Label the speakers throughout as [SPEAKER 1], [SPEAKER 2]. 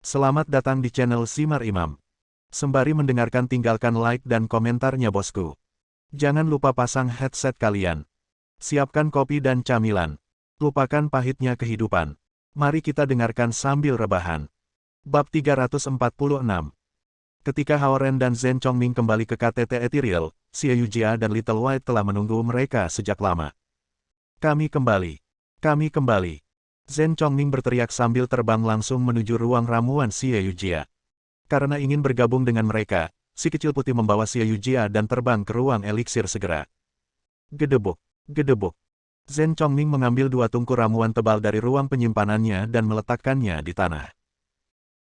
[SPEAKER 1] Selamat datang di channel Simar Imam. Sembari mendengarkan tinggalkan like dan komentarnya bosku. Jangan lupa pasang headset kalian. Siapkan kopi dan camilan. Lupakan pahitnya kehidupan. Mari kita dengarkan sambil rebahan. Bab 346. Ketika Hao Ren dan Zhen Chongming kembali ke KTT Ethereal, Xie Yujia dan Little White telah menunggu mereka sejak lama. Kami kembali. Kami kembali. Zhen Chongming berteriak sambil terbang langsung menuju ruang ramuan Xie Yujia. Karena ingin bergabung dengan mereka, si kecil putih membawa Xie Yujia dan terbang ke ruang eliksir segera. Gedebuk, gedebuk. Zhen Chongming mengambil dua tungku ramuan tebal dari ruang penyimpanannya dan meletakkannya di tanah.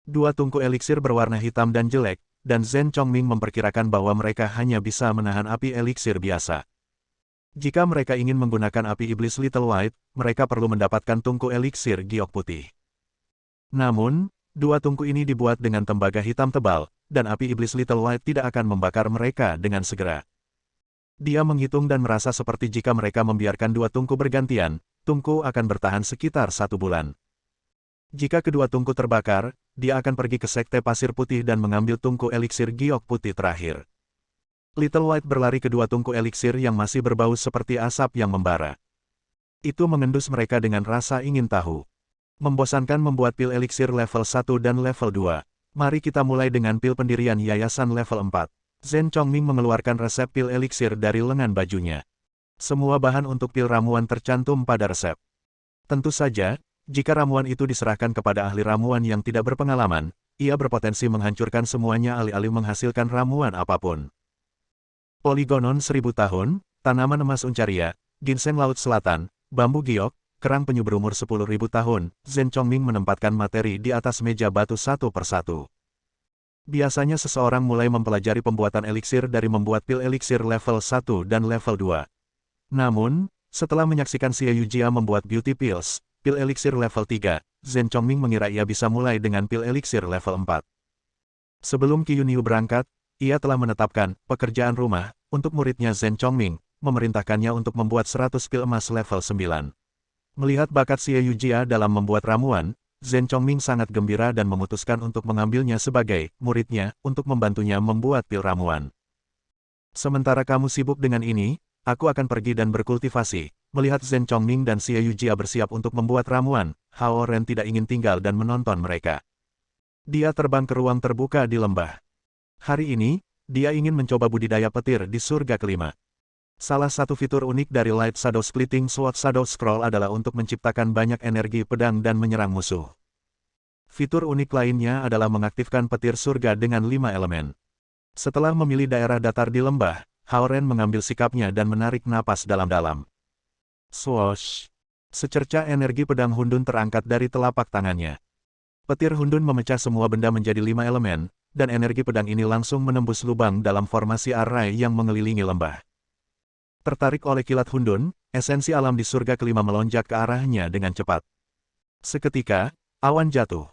[SPEAKER 1] Dua tungku eliksir berwarna hitam dan jelek, dan Zhen Chongming memperkirakan bahwa mereka hanya bisa menahan api eliksir biasa. Jika mereka ingin menggunakan api iblis Little White, mereka perlu mendapatkan tungku eliksir giok putih. Namun, dua tungku ini dibuat dengan tembaga hitam tebal, dan api iblis Little White tidak akan membakar mereka dengan segera. Dia menghitung dan merasa seperti jika mereka membiarkan dua tungku bergantian, tungku akan bertahan sekitar 1 bulan. Jika kedua tungku terbakar, dia akan pergi ke Sekte Pasir Putih dan mengambil tungku eliksir giok putih terakhir. Little White berlari ke dua tungku eliksir yang masih berbau seperti asap yang membara. Itu mengendus mereka dengan rasa ingin tahu. Membosankan membuat pil eliksir level 1 dan level 2. Mari kita mulai dengan pil pendirian yayasan level 4. Zhen Chongming mengeluarkan resep pil eliksir dari lengan bajunya. Semua bahan untuk pil ramuan tercantum pada resep. Tentu saja, jika ramuan itu diserahkan kepada ahli ramuan yang tidak berpengalaman, ia berpotensi menghancurkan semuanya alih-alih menghasilkan ramuan apapun. Poligonon 1000 tahun, tanaman emas uncaria, ginseng laut selatan, bambu giok, kerang penyu berumur 10.000 tahun, Zhen Chongming menempatkan materi di atas meja batu satu persatu. Biasanya seseorang mulai mempelajari pembuatan eliksir dari membuat pil eliksir level 1 dan level 2. Namun, setelah menyaksikan Xie Yujia membuat beauty pills, pil eliksir level 3, Zhen Chongming mengira ia bisa mulai dengan pil eliksir level 4. Sebelum Qi Yunyu berangkat, ia telah menetapkan pekerjaan rumah untuk muridnya Zhen Chongming, memerintahkannya untuk membuat 100 pil emas level 9. Melihat bakat Xie Yujia dalam membuat ramuan, Zhen Chongming sangat gembira dan memutuskan untuk mengambilnya sebagai muridnya untuk membantunya membuat pil ramuan. Sementara kamu sibuk dengan ini, aku akan pergi dan berkultivasi. Melihat Zhen Chongming dan Xie Yujia bersiap untuk membuat ramuan, Hao Ren tidak ingin tinggal dan menonton mereka. Dia terbang ke ruang terbuka di lembah. Hari ini, dia ingin mencoba budidaya petir di surga kelima. Salah satu fitur unik dari Light Shadow Splitting Sword Shadow Scroll adalah untuk menciptakan banyak energi pedang dan menyerang musuh. Fitur unik lainnya adalah mengaktifkan petir surga dengan 5 elemen. Setelah memilih daerah datar di lembah, Hao Ren mengambil sikapnya dan menarik napas dalam-dalam. Swoosh! Secercah energi pedang Hundun terangkat dari telapak tangannya. Petir Hundun memecah semua benda menjadi 5 elemen, dan energi pedang ini langsung menembus lubang dalam formasi arai yang mengelilingi lembah. Tertarik oleh kilat Hundun, esensi alam di surga kelima melonjak ke arahnya dengan cepat. Seketika, awan jatuh.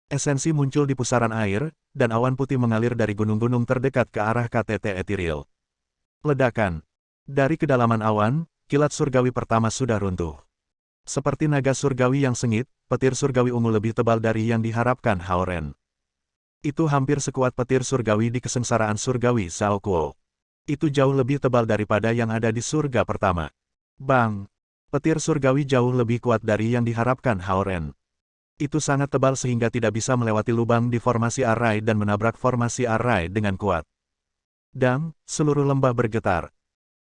[SPEAKER 1] Esensi muncul di pusaran air, dan awan putih mengalir dari gunung-gunung terdekat ke arah KTT Ethereal. Ledakan. Dari kedalaman awan, kilat surgawi pertama sudah runtuh. Seperti naga surgawi yang sengit, petir surgawi ungu lebih tebal dari yang diharapkan Hao Ren. Itu hampir sekuat petir surgawi di kesengsaraan surgawi Zhao Kuo. Itu jauh lebih tebal daripada yang ada di surga pertama. Bang! Petir surgawi jauh lebih kuat dari yang diharapkan Hao Ren. Itu sangat tebal sehingga tidak bisa melewati lubang di formasi arai dan menabrak formasi arai dengan kuat. Dan, seluruh lembah bergetar.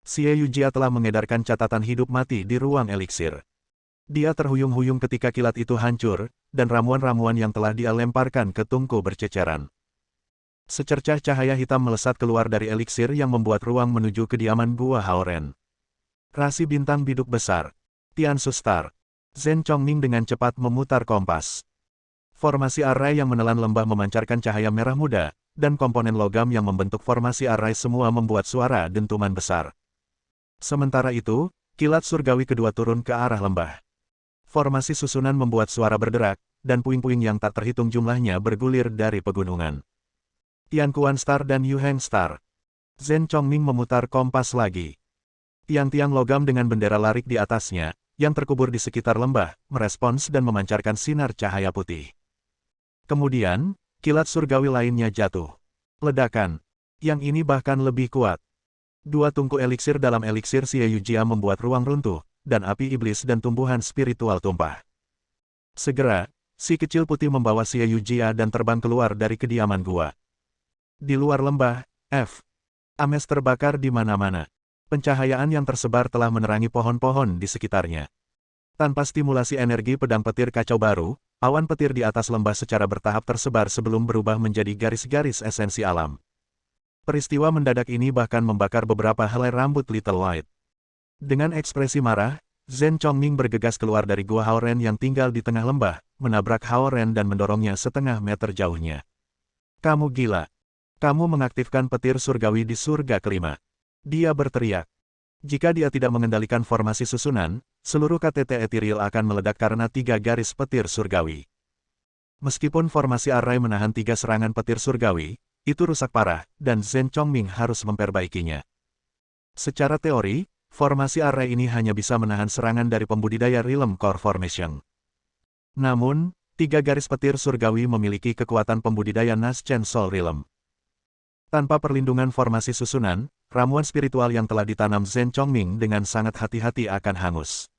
[SPEAKER 1] Xie Yujia telah mengedarkan catatan hidup mati di ruang eliksir. Dia terhuyung-huyung ketika kilat itu hancur, dan ramuan-ramuan yang telah dia lemparkan ke tungku berceceran. Secercah cahaya hitam melesat keluar dari eliksir yang membuat ruang menuju kediaman gua Hao Ren. Rasi bintang biduk besar. Tiansu Star. Zhen Chongming dengan cepat memutar kompas. Formasi arai yang menelan lembah memancarkan cahaya merah muda, dan komponen logam yang membentuk formasi arai semua membuat suara dentuman besar. Sementara itu, kilat surgawi kedua turun ke arah lembah. Formasi susunan membuat suara berderak, dan puing-puing yang tak terhitung jumlahnya bergulir dari pegunungan. Tianquan Star dan Yuheng Star. Zhen Chongming memutar kompas lagi. Tiang-tiang logam dengan bendera larik di atasnya, yang terkubur di sekitar lembah, merespons dan memancarkan sinar cahaya putih. Kemudian, kilat surgawi lainnya jatuh. Ledakan. Yang ini bahkan lebih kuat. Dua tungku eliksir dalam eliksir Xieyujia membuat ruang runtuh, dan api iblis dan tumbuhan spiritual tumpah. Segera, si kecil putih membawa Xieyujia dan terbang keluar dari kediaman gua. Di luar lembah, Ames terbakar di mana-mana. Pencahayaan yang tersebar telah menerangi pohon-pohon di sekitarnya. Tanpa stimulasi energi pedang petir kacau baru, awan petir di atas lembah secara bertahap tersebar sebelum berubah menjadi garis-garis esensi alam. Peristiwa mendadak ini bahkan membakar beberapa helai rambut Little White. Dengan ekspresi marah, Zhen Chongming bergegas keluar dari gua Haoren yang tinggal di tengah lembah, menabrak Haoren dan mendorongnya setengah meter jauhnya. Kamu gila. Kamu mengaktifkan petir surgawi di surga kelima. Dia berteriak. Jika dia tidak mengendalikan formasi susunan, seluruh KTT etiril akan meledak karena 3 garis petir surgawi. Meskipun formasi Array menahan 3 serangan petir surgawi, itu rusak parah, dan Zhen Chongming harus memperbaikinya. Secara teori, formasi Array ini hanya bisa menahan serangan dari pembudidaya Realm Core Formation. Namun, 3 garis petir surgawi memiliki kekuatan pembudidaya Naschen Soul Realm. Tanpa perlindungan formasi susunan, ramuan spiritual yang telah ditanam Zhen Chongming dengan sangat hati-hati akan hangus.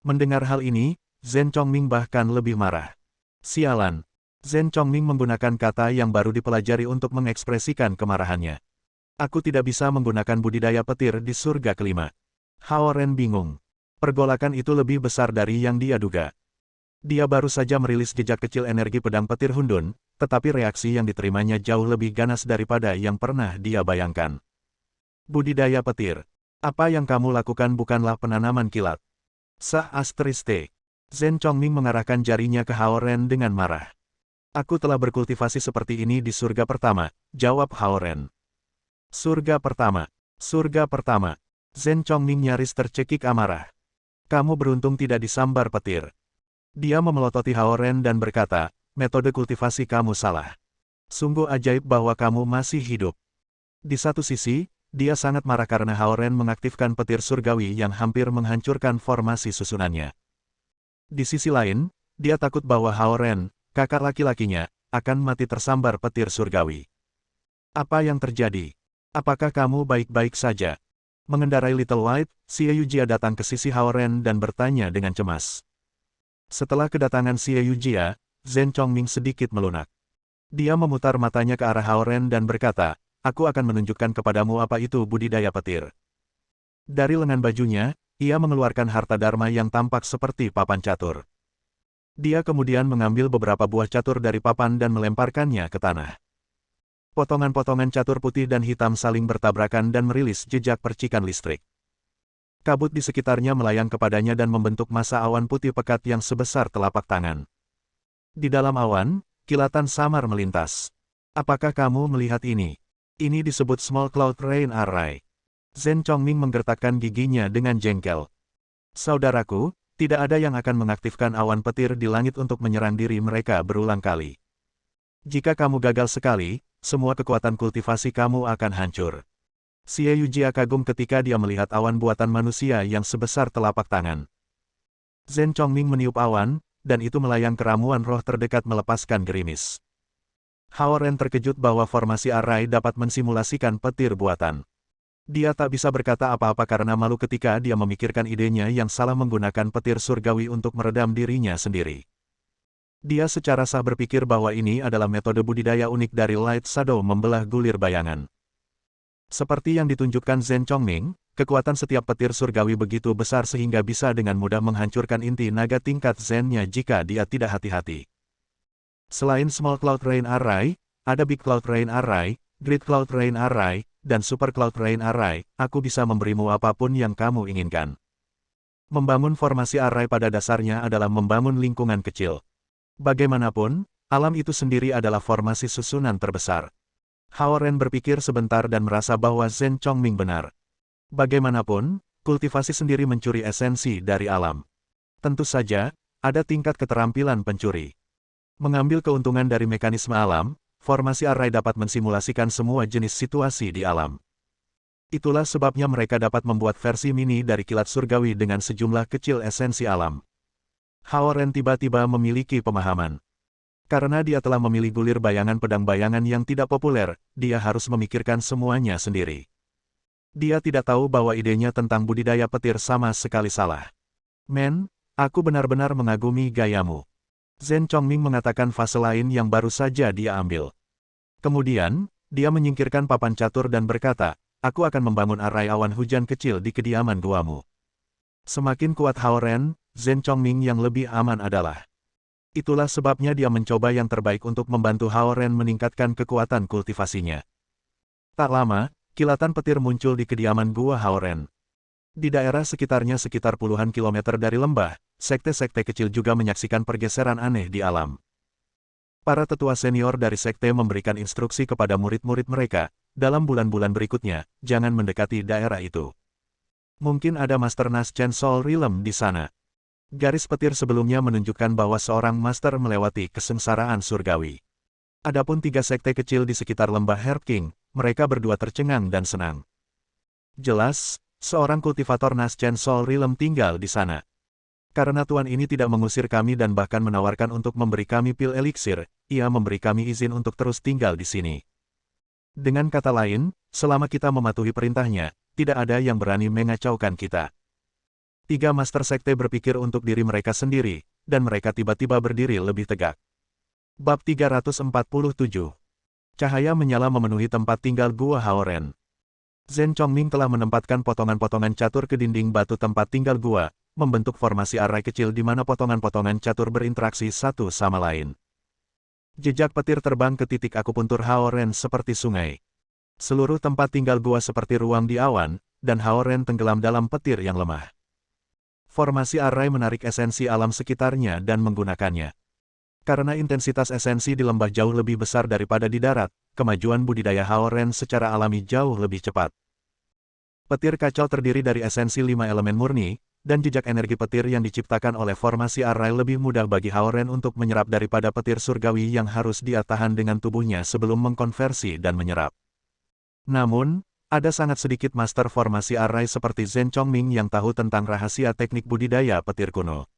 [SPEAKER 1] Mendengar hal ini, Zhen Chongming bahkan lebih marah. Sialan. Zhen Chongming menggunakan kata yang baru dipelajari untuk mengekspresikan kemarahannya. Aku tidak bisa menggunakan budidaya petir di surga kelima. Haoren bingung. Pergolakan itu lebih besar dari yang dia duga. Dia baru saja merilis jejak kecil energi pedang petir Hundun, tetapi reaksi yang diterimanya jauh lebih ganas daripada yang pernah dia bayangkan. Budidaya petir. Apa yang kamu lakukan bukanlah penanaman kilat. Sah Astriste. Zhen Chongming mengarahkan jarinya ke Haoren dengan marah. Aku telah berkultivasi seperti ini di surga pertama, jawab Haoren. Surga pertama. Surga pertama. Zhen Chongming nyaris tercekik amarah. Kamu beruntung tidak disambar petir. Dia memelototi Haoren dan berkata, metode kultivasi kamu salah. Sungguh ajaib bahwa kamu masih hidup. Di satu sisi, dia sangat marah karena Haoren mengaktifkan petir surgawi yang hampir menghancurkan formasi susunannya. Di sisi lain, dia takut bahwa Haoren, kakak laki-lakinya, akan mati tersambar petir surgawi. Apa yang terjadi? Apakah kamu baik-baik saja? Mengendarai Little White, Xieyujia datang ke sisi Haoren dan bertanya dengan cemas. Setelah kedatangan Xieyujia, Zhen Chongming sedikit melunak. Dia memutar matanya ke arah Haoren dan berkata, aku akan menunjukkan kepadamu apa itu budidaya petir. Dari lengan bajunya, ia mengeluarkan harta dharma yang tampak seperti papan catur. Dia kemudian mengambil beberapa buah catur dari papan dan melemparkannya ke tanah. Potongan-potongan catur putih dan hitam saling bertabrakan dan merilis jejak percikan listrik. Kabut di sekitarnya melayang kepadanya dan membentuk massa awan putih pekat yang sebesar telapak tangan. Di dalam awan, kilatan samar melintas. Apakah kamu melihat ini? Ini disebut Small Cloud Rain Array. Zhen Chongming menggertakkan giginya dengan jengkel. Saudaraku, tidak ada yang akan mengaktifkan awan petir di langit untuk menyerang diri mereka berulang kali. Jika kamu gagal sekali, semua kekuatan kultivasi kamu akan hancur. Xieyujia kagum ketika dia melihat awan buatan manusia yang sebesar telapak tangan. Zhen Chongming meniup awan, dan itu melayang ke ramuan roh terdekat melepaskan gerimis. Haoren terkejut bahwa formasi Array dapat mensimulasikan petir buatan. Dia tak bisa berkata apa-apa karena malu ketika dia memikirkan idenya yang salah menggunakan petir surgawi untuk meredam dirinya sendiri. Dia secara sah berpikir bahwa ini adalah metode budidaya unik dari Light Shadow membelah gulir bayangan. Seperti yang ditunjukkan Zhen Chongming, kekuatan setiap petir surgawi begitu besar sehingga bisa dengan mudah menghancurkan inti naga tingkat Zen-nya jika dia tidak hati-hati. Selain Small Cloud Rain Array, ada Big Cloud Rain Array, Great Cloud Rain Array, dan Super Cloud Rain Array. Aku bisa memberimu apapun yang kamu inginkan. Membangun formasi array pada dasarnya adalah membangun lingkungan kecil. Bagaimanapun, alam itu sendiri adalah formasi susunan terbesar. Haoren berpikir sebentar dan merasa bahwa Zhen Chongming benar. Bagaimanapun, kultivasi sendiri mencuri esensi dari alam. Tentu saja, ada tingkat keterampilan pencuri. Mengambil keuntungan dari mekanisme alam, formasi array dapat mensimulasikan semua jenis situasi di alam. Itulah sebabnya mereka dapat membuat versi mini dari kilat surgawi dengan sejumlah kecil esensi alam. Haoren tiba-tiba memiliki pemahaman. Karena dia telah memilih gulir bayangan pedang bayangan yang tidak populer, dia harus memikirkan semuanya sendiri. Dia tidak tahu bahwa idenya tentang budidaya petir sama sekali salah. Men, aku benar-benar mengagumi gayamu. Zhen Chongming mengatakan fase lain yang baru saja dia ambil. Kemudian, dia menyingkirkan papan catur dan berkata, aku akan membangun arai awan hujan kecil di kediaman guamu. Semakin kuat Hao Ren, Zhen Chongming yang lebih aman adalah. Itulah sebabnya dia mencoba yang terbaik untuk membantu Hao Ren meningkatkan kekuatan kultivasinya. Tak lama, kilatan petir muncul di kediaman gua Hao Ren. Di daerah sekitarnya sekitar puluhan kilometer dari lembah, sekte-sekte kecil juga menyaksikan pergeseran aneh di alam. Para tetua senior dari sekte memberikan instruksi kepada murid-murid mereka, dalam bulan-bulan berikutnya, jangan mendekati daerah itu. Mungkin ada Master Nas Chen Sol Rilem di sana. Garis petir sebelumnya menunjukkan bahwa seorang master melewati kesengsaraan surgawi. Adapun 3 sekte kecil di sekitar lembah Herb King, mereka berdua tercengang dan senang. Jelas, seorang kultivator Nas Chen Sol Rilem tinggal di sana. Karena tuan ini tidak mengusir kami dan bahkan menawarkan untuk memberi kami pil eliksir, ia memberi kami izin untuk terus tinggal di sini. Dengan kata lain, selama kita mematuhi perintahnya, tidak ada yang berani mengacaukan kita. 3 master sekte berpikir untuk diri mereka sendiri, dan mereka tiba-tiba berdiri lebih tegak. Bab 347. Cahaya menyala memenuhi tempat tinggal gua Hao Ren. Zhen Chongming telah menempatkan potongan-potongan catur ke dinding batu tempat tinggal gua, membentuk formasi arai kecil di mana potongan-potongan catur berinteraksi satu sama lain. Jejak petir terbang ke titik akupuntur Hao Ren seperti sungai. Seluruh tempat tinggal gua seperti ruang di awan, dan Hao Ren tenggelam dalam petir yang lemah. Formasi arai menarik esensi alam sekitarnya dan menggunakannya. Karena intensitas esensi di lembah jauh lebih besar daripada di darat, kemajuan budidaya Hao Ren secara alami jauh lebih cepat. Petir kacau terdiri dari esensi 5 elemen murni, dan jejak energi petir yang diciptakan oleh formasi arai lebih mudah bagi Hao Ren untuk menyerap daripada petir surgawi yang harus dia tahan dengan tubuhnya sebelum mengkonversi dan menyerap. Namun, ada sangat sedikit master formasi arai seperti Zhen Chongming yang tahu tentang rahasia teknik budidaya petir kuno.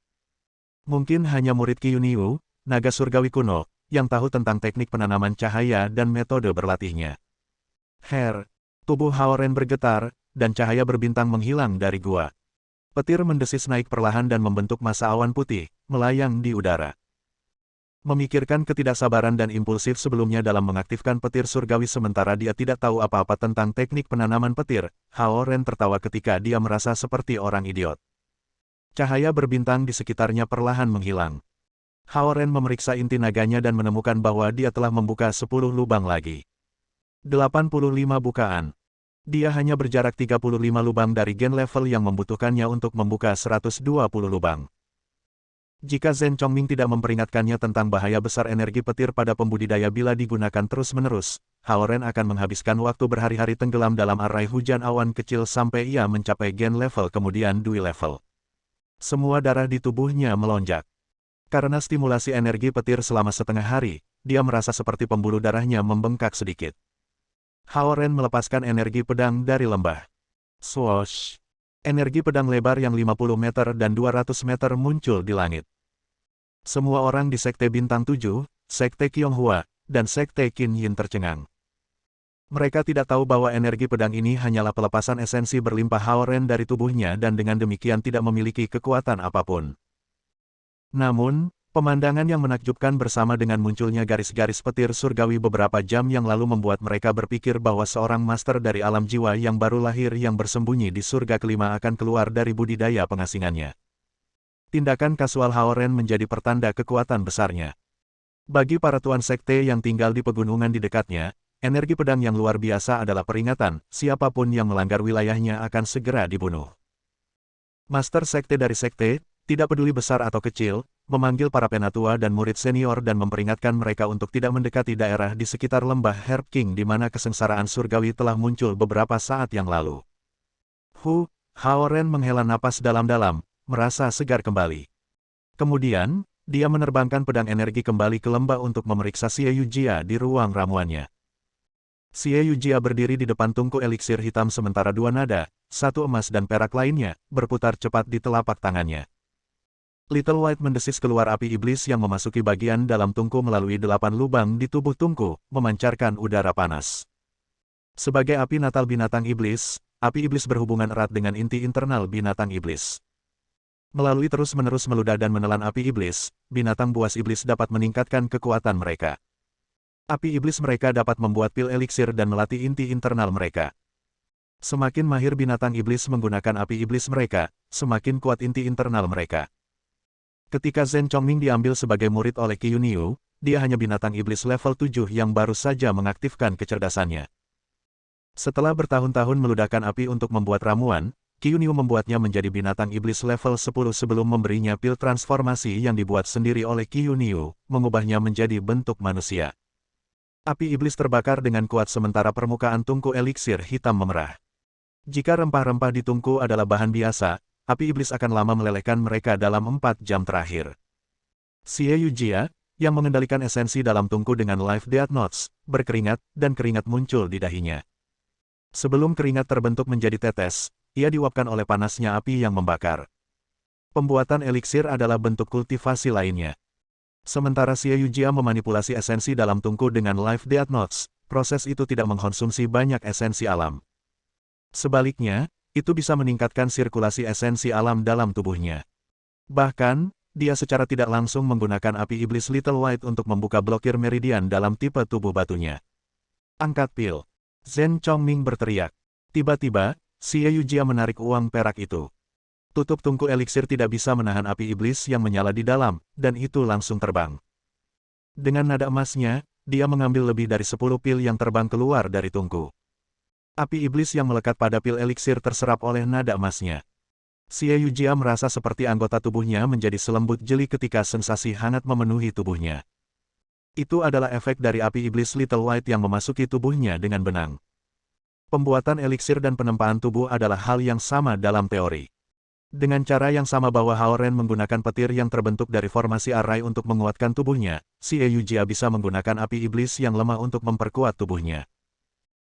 [SPEAKER 1] Mungkin hanya murid Qi Yuniu, naga surgawi kuno, yang tahu tentang teknik penanaman cahaya dan metode berlatihnya. Tubuh Hao Ren bergetar, dan cahaya berbintang menghilang dari gua. Petir mendesis naik perlahan dan membentuk massa awan putih, melayang di udara. Memikirkan ketidaksabaran dan impulsif sebelumnya dalam mengaktifkan petir surgawi sementara dia tidak tahu apa-apa tentang teknik penanaman petir, Hao Ren tertawa ketika dia merasa seperti orang idiot. Cahaya berbintang di sekitarnya perlahan menghilang. Hao Ren memeriksa inti naganya dan menemukan bahwa dia telah membuka 10 lubang lagi. 85 bukaan. Dia hanya berjarak 35 lubang dari gen level yang membutuhkannya untuk membuka 120 lubang. Jika Zhen Chongming tidak memperingatkannya tentang bahaya besar energi petir pada pembudidaya bila digunakan terus-menerus, Hao Ren akan menghabiskan waktu berhari-hari tenggelam dalam arai hujan awan kecil sampai ia mencapai gen level kemudian Dui level. Semua darah di tubuhnya melonjak. Karena stimulasi energi petir selama setengah hari, dia merasa seperti pembuluh darahnya membengkak sedikit. Hao Ren melepaskan energi pedang dari lembah. Swoosh! Energi pedang lebar yang 50 meter dan 200 meter muncul di langit. Semua orang di Sekte Bintang 7, Sekte Qiong-hua, dan Sekte Qin Yin tercengang. Mereka tidak tahu bahwa energi pedang ini hanyalah pelepasan esensi berlimpah Hao Ren dari tubuhnya dan dengan demikian tidak memiliki kekuatan apapun. Namun, pemandangan yang menakjubkan bersama dengan munculnya garis-garis petir surgawi beberapa jam yang lalu membuat mereka berpikir bahwa seorang master dari alam jiwa yang baru lahir yang bersembunyi di surga kelima akan keluar dari budidaya pengasingannya. Tindakan kasual Hao Ren menjadi pertanda kekuatan besarnya. Bagi para tuan sekte yang tinggal di pegunungan di dekatnya, energi pedang yang luar biasa adalah peringatan, siapapun yang melanggar wilayahnya akan segera dibunuh. Master sekte dari sekte, tidak peduli besar atau kecil, memanggil para penatua dan murid senior dan memperingatkan mereka untuk tidak mendekati daerah di sekitar lembah Herb King di mana kesengsaraan surgawi telah muncul beberapa saat yang lalu. Hao Ren menghela napas dalam-dalam, merasa segar kembali. Kemudian, dia menerbangkan pedang energi kembali ke lembah untuk memeriksa Xie Yujia di ruang ramuannya. Xie Yujia berdiri di depan tungku eliksir hitam sementara 2 nada, 1 emas dan perak lainnya, berputar cepat di telapak tangannya. Little White mendesis keluar api iblis yang memasuki bagian dalam tungku melalui 8 lubang di tubuh tungku, memancarkan udara panas. Sebagai api natal binatang iblis, api iblis berhubungan erat dengan inti internal binatang iblis. Melalui terus-menerus meludah dan menelan api iblis, binatang buas iblis dapat meningkatkan kekuatan mereka. Api iblis mereka dapat membuat pil eliksir dan melatih inti internal mereka. Semakin mahir binatang iblis menggunakan api iblis mereka, semakin kuat inti internal mereka. Ketika Zhen Chongming diambil sebagai murid oleh Qiu Niu, dia hanya binatang iblis level 7 yang baru saja mengaktifkan kecerdasannya. Setelah bertahun-tahun meludahkan api untuk membuat ramuan, Qiu Niu membuatnya menjadi binatang iblis level 10 sebelum memberinya pil transformasi yang dibuat sendiri oleh Qiu Niu, mengubahnya menjadi bentuk manusia. Api iblis terbakar dengan kuat sementara permukaan tungku eliksir hitam memerah. Jika rempah-rempah di tungku adalah bahan biasa, api iblis akan lama melelehkan mereka dalam 4 jam terakhir. Xie Yujia, yang mengendalikan esensi dalam tungku dengan Live Death Notes, berkeringat, dan keringat muncul di dahinya. Sebelum keringat terbentuk menjadi tetes, ia diuapkan oleh panasnya api yang membakar. Pembuatan eliksir adalah bentuk kultivasi lainnya. Sementara Xie Yujia memanipulasi esensi dalam tungku dengan Live Death Notes, proses itu tidak mengkonsumsi banyak esensi alam. Sebaliknya, itu bisa meningkatkan sirkulasi esensi alam dalam tubuhnya. Bahkan, dia secara tidak langsung menggunakan api iblis Little White untuk membuka blokir meridian dalam tipe tubuh batunya. Angkat pil. Zhen Chongming berteriak. Tiba-tiba, Xie Yujia menarik uang perak itu. Tutup tungku eliksir tidak bisa menahan api iblis yang menyala di dalam, dan itu langsung terbang. Dengan nada emasnya, dia mengambil lebih dari 10 pil yang terbang keluar dari tungku. Api iblis yang melekat pada pil eliksir terserap oleh nada emasnya. Xie Yujia merasa seperti anggota tubuhnya menjadi selembut jeli ketika sensasi hangat memenuhi tubuhnya. Itu adalah efek dari api iblis Little White yang memasuki tubuhnya dengan benang. Pembuatan eliksir dan penempaan tubuh adalah hal yang sama dalam teori. Dengan cara yang sama bahwa Hao Ren menggunakan petir yang terbentuk dari formasi arai untuk menguatkan tubuhnya, Xie Yujia bisa menggunakan api iblis yang lemah untuk memperkuat tubuhnya.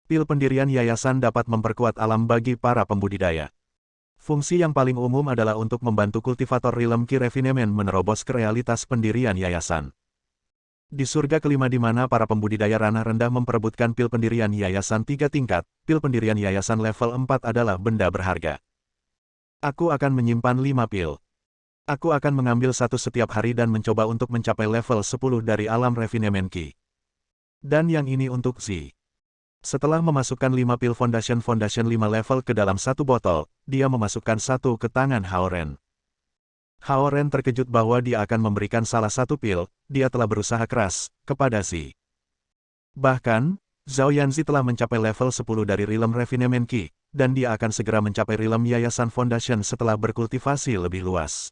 [SPEAKER 1] Pil pendirian yayasan dapat memperkuat alam bagi para pembudidaya. Fungsi yang paling umum adalah untuk membantu kultivator Realm Qi Refinement menerobos ke realitas pendirian yayasan. Di surga kelima di mana para pembudidaya ranah rendah memperebutkan pil pendirian yayasan 3 tingkat, pil pendirian yayasan level 4 adalah benda berharga. Aku akan menyimpan 5 pil. Aku akan mengambil satu setiap hari dan mencoba untuk mencapai level 10 dari alam Refinement Qi. Dan yang ini untuk Zi. Setelah memasukkan 5 pil Foundation 5 level ke dalam satu botol, dia memasukkan satu ke tangan Hao Ren. Hao Ren terkejut bahwa dia akan memberikan salah satu pil, dia telah berusaha keras, kepada Zi. Bahkan, Zhao Yanzi telah mencapai level 10 dari Realm Refinement Qi, dan dia akan segera mencapai Realm Yayasan Foundation setelah berkultivasi lebih luas.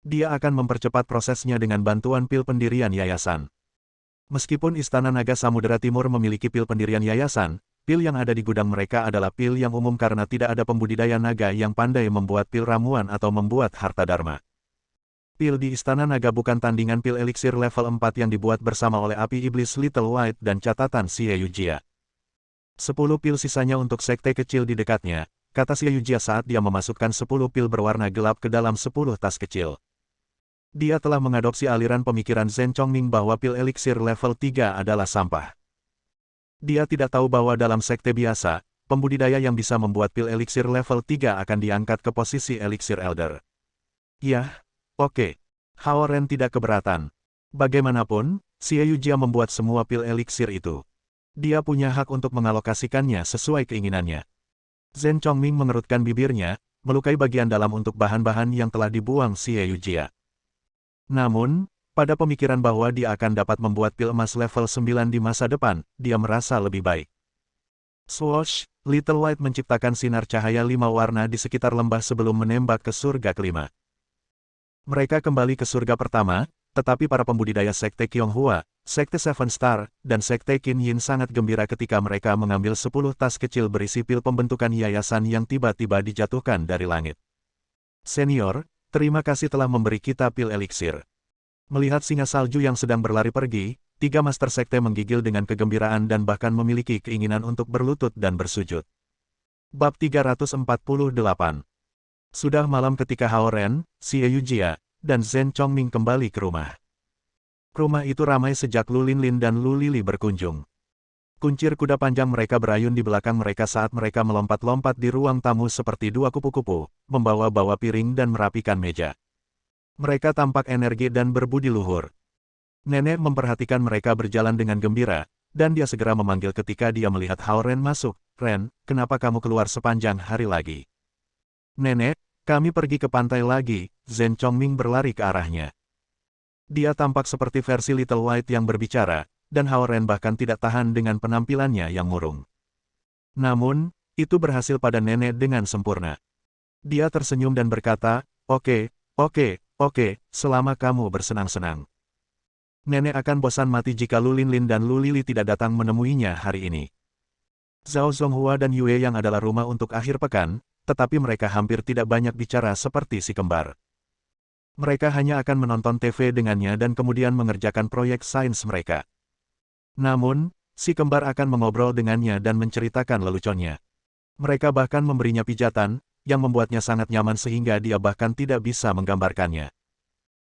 [SPEAKER 1] Dia akan mempercepat prosesnya dengan bantuan pil pendirian yayasan. Meskipun Istana Naga Samudera Timur memiliki pil pendirian yayasan, pil yang ada di gudang mereka adalah pil yang umum karena tidak ada pembudidaya naga yang pandai membuat pil ramuan atau membuat harta dharma. Pil di Istana Naga bukan tandingan pil eliksir level 4 yang dibuat bersama oleh api iblis Little White dan catatan Xie Yujia. 10 pil sisanya untuk sekte kecil di dekatnya, kata Xie Yujia saat dia memasukkan 10 pil berwarna gelap ke dalam 10 tas kecil. Dia telah mengadopsi aliran pemikiran Zhen Chongming bahwa pil eliksir level 3 adalah sampah. Dia tidak tahu bahwa dalam sekte biasa, pembudidaya yang bisa membuat pil eliksir level 3 akan diangkat ke posisi eliksir elder. Yah, oke. Hao Ren tidak keberatan. Bagaimanapun, Xie Yujia membuat semua pil eliksir itu. Dia punya hak untuk mengalokasikannya sesuai keinginannya. Zhen Chongming mengerutkan bibirnya, melukai bagian dalam untuk bahan-bahan yang telah dibuang Xie Yujia. Namun, pada pemikiran bahwa dia akan dapat membuat pil emas level 9 di masa depan, dia merasa lebih baik. Swoosh, Little White menciptakan sinar cahaya 5 warna di sekitar lembah sebelum menembak ke surga kelima. Mereka kembali ke surga pertama, tetapi para pembudidaya Sekte Qiong-Hua, Sekte Seven Star, dan Sekte Qin Yin sangat gembira ketika mereka mengambil 10 tas kecil berisi pil pembentukan yayasan yang tiba-tiba dijatuhkan dari langit. Senior, terima kasih telah memberi kita pil eliksir. Melihat singa salju yang sedang berlari pergi, 3 master sekte menggigil dengan kegembiraan dan bahkan memiliki keinginan untuk berlutut dan bersujud. Bab 348. Sudah malam ketika Hao Ren, Xie Yujia, dan Zhen Chongming kembali ke rumah. Rumah itu ramai sejak Lu Linlin dan Lu Lili berkunjung. Kuncir kuda panjang mereka berayun di belakang mereka saat mereka melompat-lompat di ruang tamu seperti dua kupu-kupu, membawa-bawa piring dan merapikan meja. Mereka tampak energi dan berbudi luhur. Nenek memperhatikan mereka berjalan dengan gembira, dan dia segera memanggil ketika dia melihat Hao Ren masuk. Ren, kenapa kamu keluar sepanjang hari lagi? Nenek, kami pergi ke pantai lagi. Zhen Chongming berlari ke arahnya. Dia tampak seperti versi Little White yang berbicara, dan Hao Ren bahkan tidak tahan dengan penampilannya yang murung. Namun, itu berhasil pada nenek dengan sempurna. Dia tersenyum dan berkata, oke, selama kamu bersenang-senang. Nenek akan bosan mati jika Lu Linlin dan Lu Lili tidak datang menemuinya hari ini. Zhao Zonghua dan Yue yang adalah rumah untuk akhir pekan, tetapi mereka hampir tidak banyak bicara seperti si kembar. Mereka hanya akan menonton TV dengannya dan kemudian mengerjakan proyek sains mereka. Namun, si kembar akan mengobrol dengannya dan menceritakan leluconnya. Mereka bahkan memberinya pijatan, yang membuatnya sangat nyaman sehingga dia bahkan tidak bisa menggambarkannya.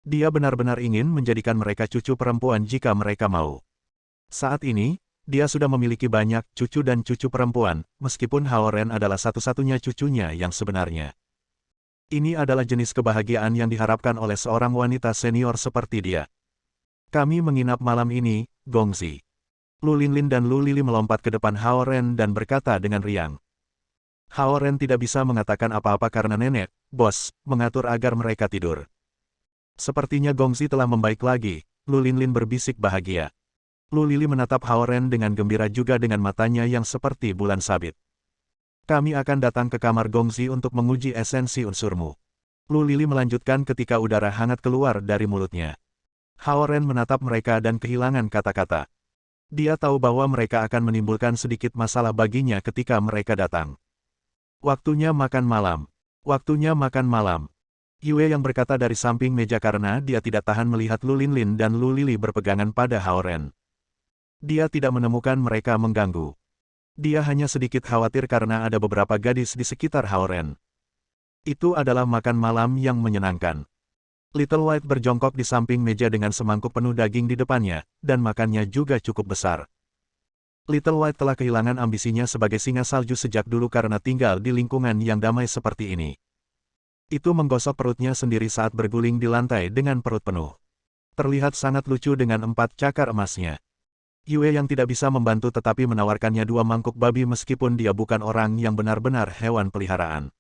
[SPEAKER 1] Dia benar-benar ingin menjadikan mereka cucu perempuan jika mereka mau. Saat ini, dia sudah memiliki banyak cucu dan cucu perempuan, meskipun Hao Ren adalah satu-satunya cucunya yang sebenarnya. Ini adalah jenis kebahagiaan yang diharapkan oleh seorang wanita senior seperti dia. Kami menginap malam ini, Gongzi. Lu Linlin dan Lu Lili melompat ke depan Hao Ren dan berkata dengan riang. Hao Ren tidak bisa mengatakan apa-apa karena nenek, bos, mengatur agar mereka tidur. Sepertinya Gongzi telah membaik lagi, Lu Linlin berbisik bahagia. Lu Lili menatap Hao Ren dengan gembira juga dengan matanya yang seperti bulan sabit. Kami akan datang ke kamar Gongzi untuk menguji esensi unsurmu. Lu Lili melanjutkan ketika udara hangat keluar dari mulutnya. Hao Ren menatap mereka dan kehilangan kata-kata. Dia tahu bahwa mereka akan menimbulkan sedikit masalah baginya ketika mereka datang. Waktunya makan malam. Waktunya makan malam. Yue yang berkata dari samping meja karena dia tidak tahan melihat Lu Linlin dan Lu Lili berpegangan pada Hao Ren. Dia tidak menemukan mereka mengganggu. Dia hanya sedikit khawatir karena ada beberapa gadis di sekitar Hao Ren. Itu adalah makan malam yang menyenangkan. Little White berjongkok di samping meja dengan semangkuk penuh daging di depannya, dan makannya juga cukup besar. Little White telah kehilangan ambisinya sebagai singa salju sejak dulu karena tinggal di lingkungan yang damai seperti ini. Itu menggosok perutnya sendiri saat berguling di lantai dengan perut penuh. Terlihat sangat lucu dengan 4 cakar emasnya. Yue yang tidak bisa membantu tetapi menawarkannya 2 mangkuk babi meskipun dia bukan orang yang benar-benar hewan peliharaan.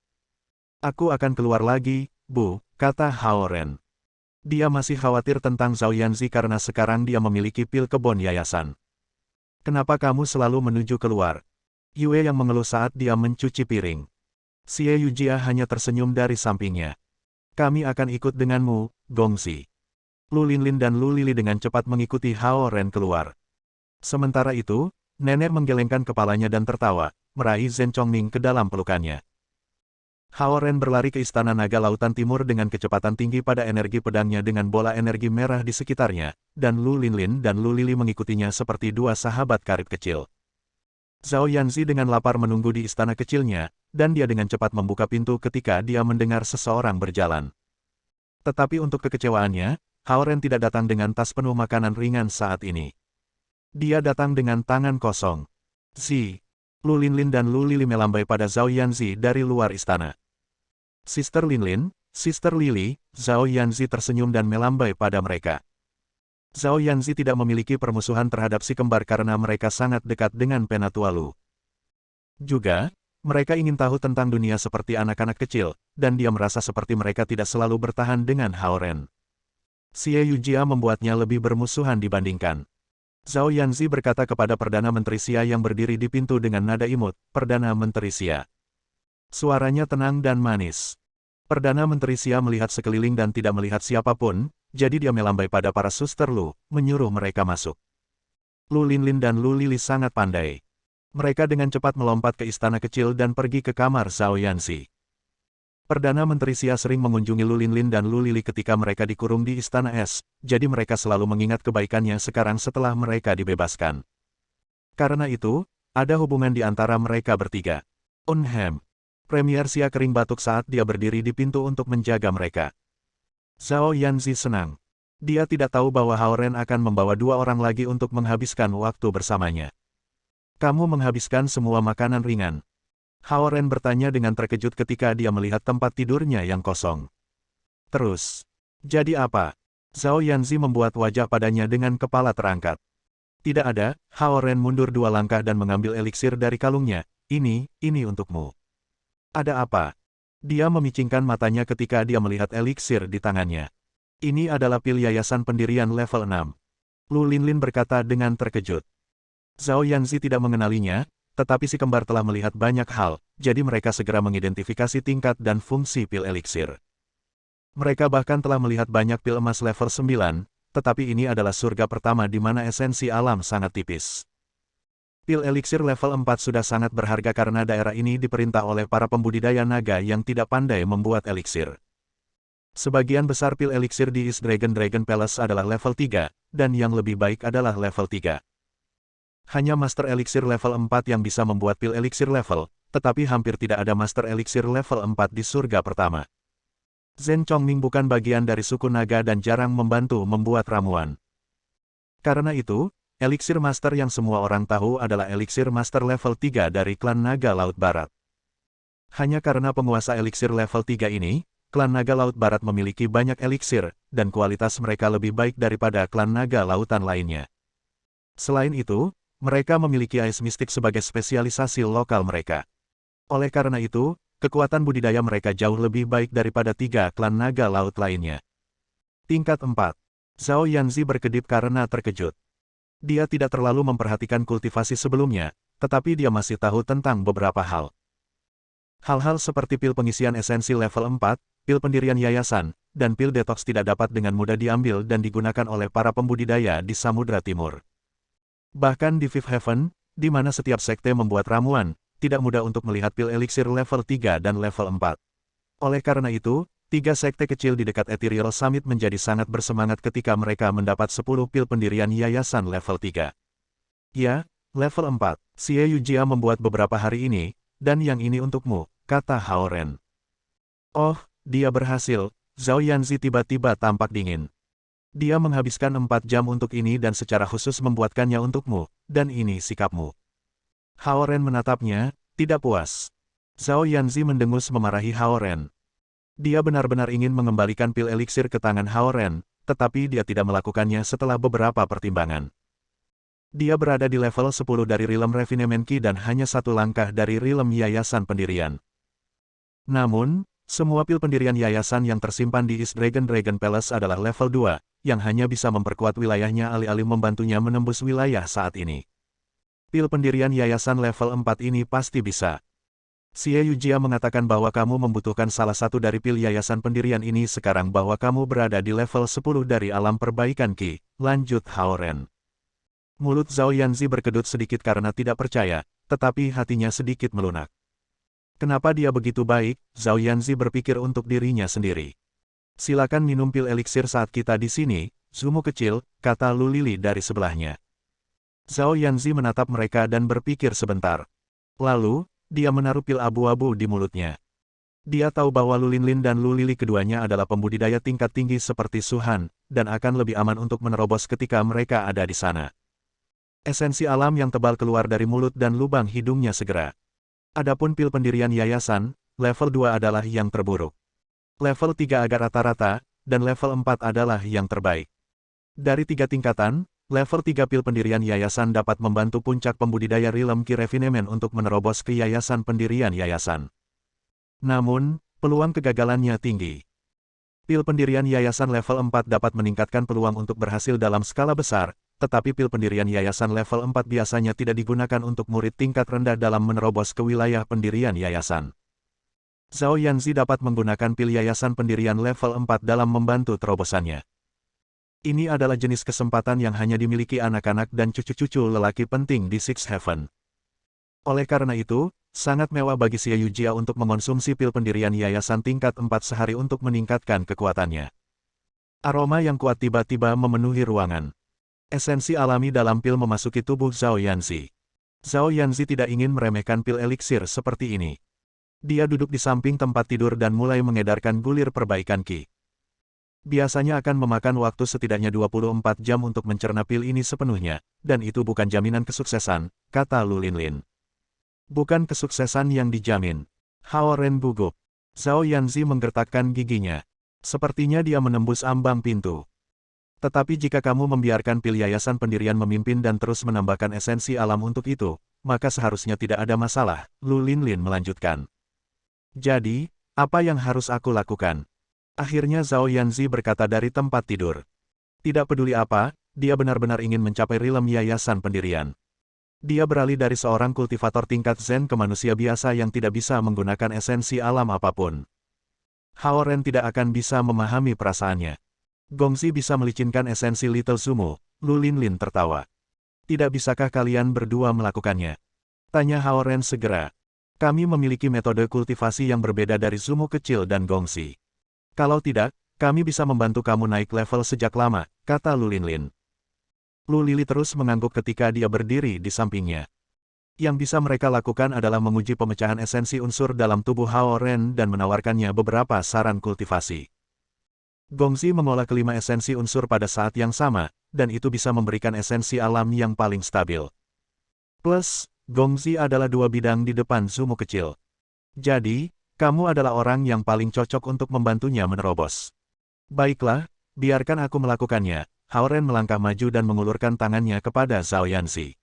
[SPEAKER 1] Aku akan keluar lagi, Bu, kata Hao Ren. Dia masih khawatir tentang Zhao Yanzi karena sekarang dia memiliki pil kebon yayasan. Kenapa kamu selalu menuju keluar? Yue yang mengeluh saat dia mencuci piring. Xie Yujia hanya tersenyum dari sampingnya. Kami akan ikut denganmu, Gongzi. Lu Linlin dan Lu Lili dengan cepat mengikuti Hao Ren keluar. Sementara itu, nenek menggelengkan kepalanya dan tertawa, meraih Zhen Chongming ke dalam pelukannya. Hao Ren berlari ke Istana Naga Lautan Timur dengan kecepatan tinggi pada energi pedangnya dengan bola energi merah di sekitarnya, dan Lu Linlin dan Lu Lili mengikutinya seperti 2 sahabat karib kecil. Zhao Yanzi dengan lapar menunggu di istana kecilnya, dan dia dengan cepat membuka pintu ketika dia mendengar seseorang berjalan. Tetapi untuk kekecewaannya, Hao Ren tidak datang dengan tas penuh makanan ringan saat ini. Dia datang dengan tangan kosong. Lu Linlin dan Lu Lili melambai pada Zhao Yanzi dari luar istana. Sister Linlin, Sister Lili, Zhao Yanzi tersenyum dan melambai pada mereka. Zhao Yanzi tidak memiliki permusuhan terhadap si kembar karena mereka sangat dekat dengan Penatua Lu. Juga, mereka ingin tahu tentang dunia seperti anak-anak kecil, dan dia merasa seperti mereka tidak selalu bertahan dengan Hao Ren. Xie Yujia membuatnya lebih bermusuhan dibandingkan. Zhao Yanzi berkata kepada Perdana Menteri Xia yang berdiri di pintu dengan nada imut, Perdana Menteri Xia. Suaranya tenang dan manis. Perdana Menteri Xia melihat sekeliling dan tidak melihat siapapun, jadi dia melambai pada para suster Lu, menyuruh mereka masuk. Lu Linlin dan Lu Lili sangat pandai. Mereka dengan cepat melompat ke istana kecil dan pergi ke kamar Zhao Yanzi. Perdana Menteri Xia sering mengunjungi Lu Linlin dan Lu Lili ketika mereka dikurung di Istana Es, jadi mereka selalu mengingat kebaikannya sekarang setelah mereka dibebaskan. Karena itu, ada hubungan di antara mereka bertiga. Premier Xia kering batuk saat dia berdiri di pintu untuk menjaga mereka. Zhao Yanzi senang. Dia tidak tahu bahwa Hao Ren akan membawa dua orang lagi untuk menghabiskan waktu bersamanya. Kamu menghabiskan semua makanan ringan. Hao Ren bertanya dengan terkejut ketika dia melihat tempat tidurnya yang kosong. Terus, jadi apa? Zhao Yanzi membuat wajah padanya dengan kepala terangkat. Tidak ada. Hao Ren mundur dua langkah dan mengambil eliksir dari kalungnya. Ini untukmu. Ada apa? Dia memicingkan matanya ketika dia melihat eliksir di tangannya. Ini adalah pil yayasan pendirian level 6. Lu Linlin berkata dengan terkejut. Zhao Yanzi tidak mengenalinya, tetapi si kembar telah melihat banyak hal, jadi mereka segera mengidentifikasi tingkat dan fungsi pil eliksir. Mereka bahkan telah melihat banyak pil emas level 9, tetapi ini adalah surga pertama di mana esensi alam sangat tipis. Pil eliksir level 4 sudah sangat berharga karena daerah ini diperintah oleh para pembudidaya naga yang tidak pandai membuat eliksir. Sebagian besar pil eliksir di East Dragon Palace adalah level 3, dan yang lebih baik adalah level 3. Hanya Master Eliksir level 4 yang bisa membuat pil eliksir level, tetapi hampir tidak ada Master Eliksir level 4 di surga pertama. Zhen Chongming bukan bagian dari suku naga dan jarang membantu membuat ramuan. Karena itu, eliksir master yang semua orang tahu adalah eliksir master level 3 dari klan naga Laut Barat. Hanya karena penguasa eliksir level 3 ini, klan naga Laut Barat memiliki banyak eliksir, dan kualitas mereka lebih baik daripada klan naga lautan lainnya. Selain itu, mereka memiliki ais mistik sebagai spesialisasi lokal mereka. Oleh karena itu, kekuatan budidaya mereka jauh lebih baik daripada 3 klan naga laut lainnya. Tingkat 4. Zhao Yanzi berkedip karena terkejut. Dia tidak terlalu memperhatikan kultivasi sebelumnya, tetapi dia masih tahu tentang beberapa hal. Hal-hal seperti pil pengisian esensi level 4, pil pendirian yayasan, dan pil detox tidak dapat dengan mudah diambil dan digunakan oleh para pembudidaya di Samudra Timur. Bahkan di Fifth Heaven, di mana setiap sekte membuat ramuan, tidak mudah untuk melihat pil eliksir level 3 dan level 4. Oleh karena itu, 3 sekte kecil di dekat Ethereal Summit menjadi sangat bersemangat ketika mereka mendapat 10 pil pendirian yayasan level 3. Ya, level 4. Xie Yujia membuat beberapa hari ini, dan yang ini untukmu, kata Hao Ren. Oh, dia berhasil. Zhao Yanzi tiba-tiba tampak dingin. Dia menghabiskan 4 jam untuk ini dan secara khusus membuatkannya untukmu, dan ini sikapmu. Hao Ren menatapnya, tidak puas. Zhao Yanzi mendengus memarahi Hao Ren. Dia benar-benar ingin mengembalikan pil eliksir ke tangan Hao Ren, tetapi dia tidak melakukannya setelah beberapa pertimbangan. Dia berada di level 10 dari Realm Refinement Key dan hanya 1 langkah dari Realm Yayasan Pendirian. Namun, semua pil pendirian yayasan yang tersimpan di East Dragon Palace adalah level 2, yang hanya bisa memperkuat wilayahnya alih-alih membantunya menembus wilayah saat ini. Pil pendirian yayasan level 4 ini pasti bisa. Xie Yujia mengatakan bahwa kamu membutuhkan salah satu dari pil yayasan pendirian ini sekarang bahwa kamu berada di level 10 dari alam perbaikan Qi, lanjut Hao Ren. Mulut Zhao Yanzi berkedut sedikit karena tidak percaya, tetapi hatinya sedikit melunak. Kenapa dia begitu baik, Zhao Yanzi berpikir untuk dirinya sendiri. Silakan minum pil eliksir saat kita di sini, Zumu kecil, kata Lu Lili dari sebelahnya. Zhao Yanzi menatap mereka dan berpikir sebentar. Lalu, dia menaruh pil abu-abu di mulutnya. Dia tahu bahwa Lu Linlin dan Lu Lili keduanya adalah pembudidaya tingkat tinggi seperti Suhan, dan akan lebih aman untuk menerobos ketika mereka ada di sana. Esensi alam yang tebal keluar dari mulut dan lubang hidungnya segera. Adapun pil pendirian yayasan, level 2 adalah yang terburuk. Level 3 agak rata-rata, dan level 4 adalah yang terbaik. Dari 3 tingkatan, level 3 pil pendirian yayasan dapat membantu puncak pembudidaya Realm Key Refinement untuk menerobos ke yayasan pendirian yayasan. Namun, peluang kegagalannya tinggi. Pil pendirian yayasan level 4 dapat meningkatkan peluang untuk berhasil dalam skala besar, tetapi pil pendirian yayasan level 4 biasanya tidak digunakan untuk murid tingkat rendah dalam menerobos ke wilayah pendirian yayasan. Zhao Yanzi dapat menggunakan pil yayasan pendirian level 4 dalam membantu terobosannya. Ini adalah jenis kesempatan yang hanya dimiliki anak-anak dan cucu-cucu lelaki penting di Six Heaven. Oleh karena itu, sangat mewah bagi Xie Yujia untuk mengonsumsi pil pendirian yayasan tingkat 4 sehari untuk meningkatkan kekuatannya. Aroma yang kuat tiba-tiba memenuhi ruangan. Esensi alami dalam pil memasuki tubuh Zhao Yanzi. Zhao Yanzi tidak ingin meremehkan pil eliksir seperti ini. Dia duduk di samping tempat tidur dan mulai mengedarkan gulir perbaikan Qi. Biasanya akan memakan waktu setidaknya 24 jam untuk mencerna pil ini sepenuhnya, dan itu bukan jaminan kesuksesan, kata Lu Linlin. Bukan kesuksesan yang dijamin. Hao Ren gugup. Zhao Yanzi menggertakkan giginya. Sepertinya dia menembus ambang pintu. Tetapi jika kamu membiarkan pil yayasan pendirian memimpin dan terus menambahkan esensi alam untuk itu, maka seharusnya tidak ada masalah, Lu Linlin melanjutkan. Jadi, apa yang harus aku lakukan? Akhirnya Zhao Yanzi berkata dari tempat tidur. Tidak peduli apa, dia benar-benar ingin mencapai rilem yayasan pendirian. Dia beralih dari seorang kultivator tingkat Zen ke manusia biasa yang tidak bisa menggunakan esensi alam apapun. Hao Ren tidak akan bisa memahami perasaannya. Gongzi bisa melicinkan esensi Little Sumo, Lu Linlin tertawa. Tidak bisakah kalian berdua melakukannya? Tanya Hao Ren segera. Kami memiliki metode kultivasi yang berbeda dari Sumo kecil dan Gongzi. Kalau tidak, kami bisa membantu kamu naik level sejak lama, kata Lu Linlin. Lu Lili terus mengangguk ketika dia berdiri di sampingnya. Yang bisa mereka lakukan adalah menguji pemecahan esensi unsur dalam tubuh Hao Ren dan menawarkannya beberapa saran kultivasi. Gongzi mengolah kelima esensi unsur pada saat yang sama, dan itu bisa memberikan esensi alam yang paling stabil. Plus, Gongzi adalah dua bidang di depan Sumo kecil. Jadi, kamu adalah orang yang paling cocok untuk membantunya menerobos. Baiklah, biarkan aku melakukannya. Hao Ren melangkah maju dan mengulurkan tangannya kepada Zhao Yanzi.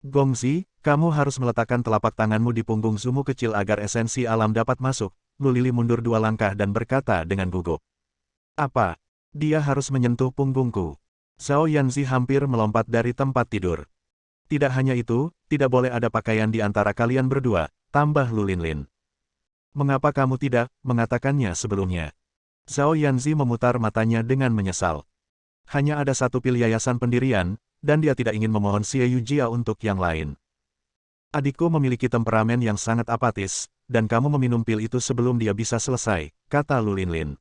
[SPEAKER 1] Gongzi, kamu harus meletakkan telapak tanganmu di punggung Sumo kecil agar esensi alam dapat masuk. Lu Lili mundur 2 langkah dan berkata dengan gugup. Apa? Dia harus menyentuh punggungku. Zhao Yanzi hampir melompat dari tempat tidur. Tidak hanya itu, tidak boleh ada pakaian di antara kalian berdua, tambah Lu Linlin. Mengapa kamu tidak mengatakannya sebelumnya? Zhao Yanzi memutar matanya dengan menyesal. Hanya ada satu pil yayasan pendirian, dan dia tidak ingin memohon Xie Yujia untuk yang lain. Adikku memiliki temperamen yang sangat apatis, dan kamu meminum pil itu sebelum dia bisa selesai, kata Lu Linlin.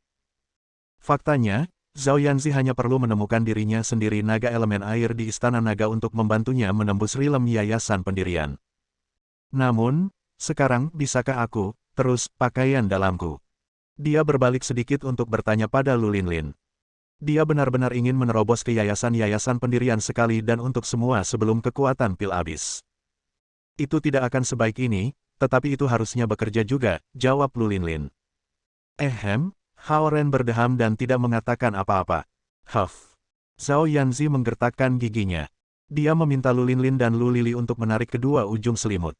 [SPEAKER 1] Faktanya, Zhao Yanzi hanya perlu menemukan dirinya sendiri naga elemen air di Istana Naga untuk membantunya menembus rilem yayasan pendirian. Namun, sekarang bisakah aku, terus, pakaian dalamku? Dia berbalik sedikit untuk bertanya pada Lu Linlin. Dia benar-benar ingin menerobos ke yayasan-yayasan pendirian sekali dan untuk semua sebelum kekuatan pil habis. Itu tidak akan sebaik ini, tetapi itu harusnya bekerja juga, jawab Lu Linlin. Hao Ren berdeham dan tidak mengatakan apa-apa. Huff. Zhao Yanzi menggertakkan giginya. Dia meminta Lu Linlin dan Lu Lili untuk menarik kedua ujung selimut.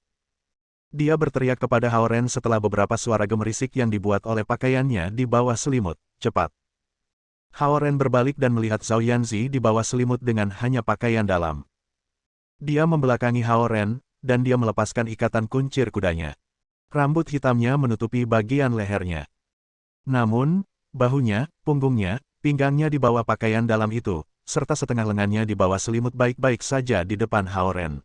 [SPEAKER 1] Dia berteriak kepada Hao Ren setelah beberapa suara gemerisik yang dibuat oleh pakaiannya di bawah selimut. Cepat. Hao Ren berbalik dan melihat Zhao Yanzi di bawah selimut dengan hanya pakaian dalam. Dia membelakangi Hao Ren, dan dia melepaskan ikatan kuncir kudanya. Rambut hitamnya menutupi bagian lehernya. Namun, bahunya, punggungnya, pinggangnya di bawah pakaian dalam itu, serta setengah lengannya di bawah selimut baik-baik saja di depan Hao Ren.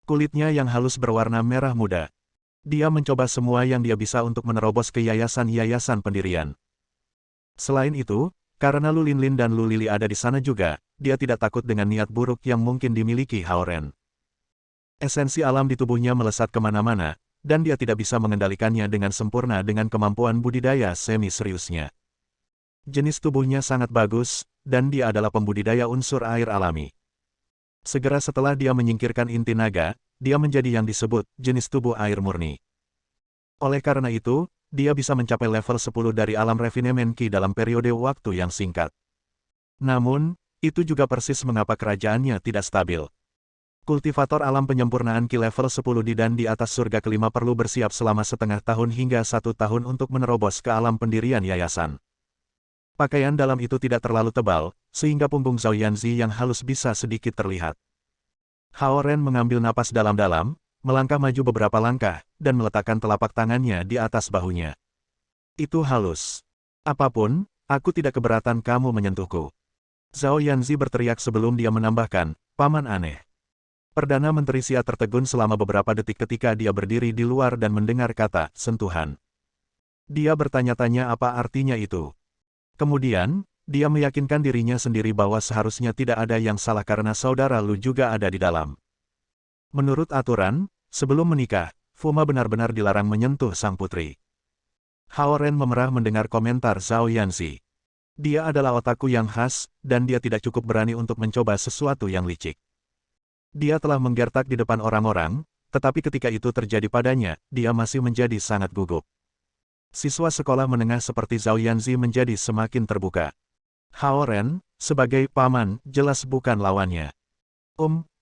[SPEAKER 1] Kulitnya yang halus berwarna merah muda. Dia mencoba semua yang dia bisa untuk menerobos ke yayasan-yayasan pendirian. Selain itu, karena Lu Linlin dan Lu Lili ada di sana juga, dia tidak takut dengan niat buruk yang mungkin dimiliki Hao Ren. Esensi alam di tubuhnya melesat kemana-mana, dan dia tidak bisa mengendalikannya dengan sempurna dengan kemampuan budidaya semi-seriusnya. Jenis tubuhnya sangat bagus, dan dia adalah pembudidaya unsur air alami. Segera setelah dia menyingkirkan inti naga, dia menjadi yang disebut jenis tubuh air murni. Oleh karena itu, dia bisa mencapai level 10 dari alam refinement Qi dalam periode waktu yang singkat. Namun, itu juga persis mengapa kerajaannya tidak stabil. Kultivator alam penyempurnaan Qi level 10 di dan di atas surga kelima perlu bersiap selama setengah tahun hingga 1 tahun untuk menerobos ke alam pendirian yayasan. Pakaian dalam itu tidak terlalu tebal, sehingga punggung Zhao Yanzi yang halus bisa sedikit terlihat. Hao Ren mengambil napas dalam-dalam, melangkah maju beberapa langkah, dan meletakkan telapak tangannya di atas bahunya. Itu halus. Apapun, aku tidak keberatan kamu menyentuhku. Zhao Yanzi berteriak sebelum dia menambahkan, paman aneh. Perdana Menteri Xia tertegun selama beberapa detik ketika dia berdiri di luar dan mendengar kata sentuhan. Dia bertanya-tanya apa artinya itu. Kemudian, dia meyakinkan dirinya sendiri bahwa seharusnya tidak ada yang salah karena saudara Lu juga ada di dalam. Menurut aturan, sebelum menikah, Fuma benar-benar dilarang menyentuh sang putri. Hao Ren memerah mendengar komentar Zhao Yanzi. Dia adalah otaku yang khas, dan dia tidak cukup berani untuk mencoba sesuatu yang licik. Dia telah menggertak di depan orang-orang, tetapi ketika itu terjadi padanya, dia masih menjadi sangat gugup. Siswa sekolah menengah seperti Zhao Yanzi menjadi semakin terbuka. Hao Ren, sebagai paman, jelas bukan lawannya.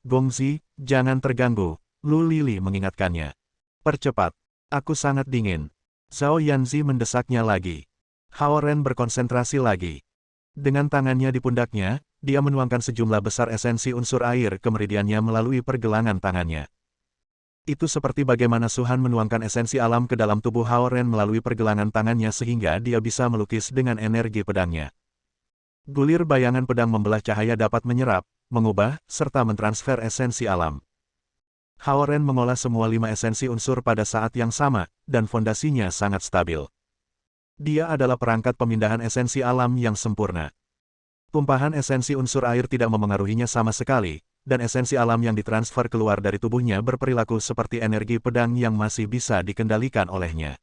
[SPEAKER 1] Gongzi, jangan terganggu, Lu Lili mengingatkannya. Percepat, aku sangat dingin. Zhao Yanzi mendesaknya lagi. Hao Ren berkonsentrasi lagi. Dengan tangannya di pundaknya, dia menuangkan sejumlah besar esensi unsur air ke meridiannya melalui pergelangan tangannya. Itu seperti bagaimana Suhan menuangkan esensi alam ke dalam tubuh Hao Ren melalui pergelangan tangannya sehingga dia bisa melukis dengan energi pedangnya. Gulir bayangan pedang membelah cahaya dapat menyerap, mengubah, serta mentransfer esensi alam. Hao Ren mengolah semua 5 esensi unsur pada saat yang sama, dan fondasinya sangat stabil. Dia adalah perangkat pemindahan esensi alam yang sempurna. Tumpahan esensi unsur air tidak memengaruhinya sama sekali, dan esensi alam yang ditransfer keluar dari tubuhnya berperilaku seperti energi pedang yang masih bisa dikendalikan olehnya.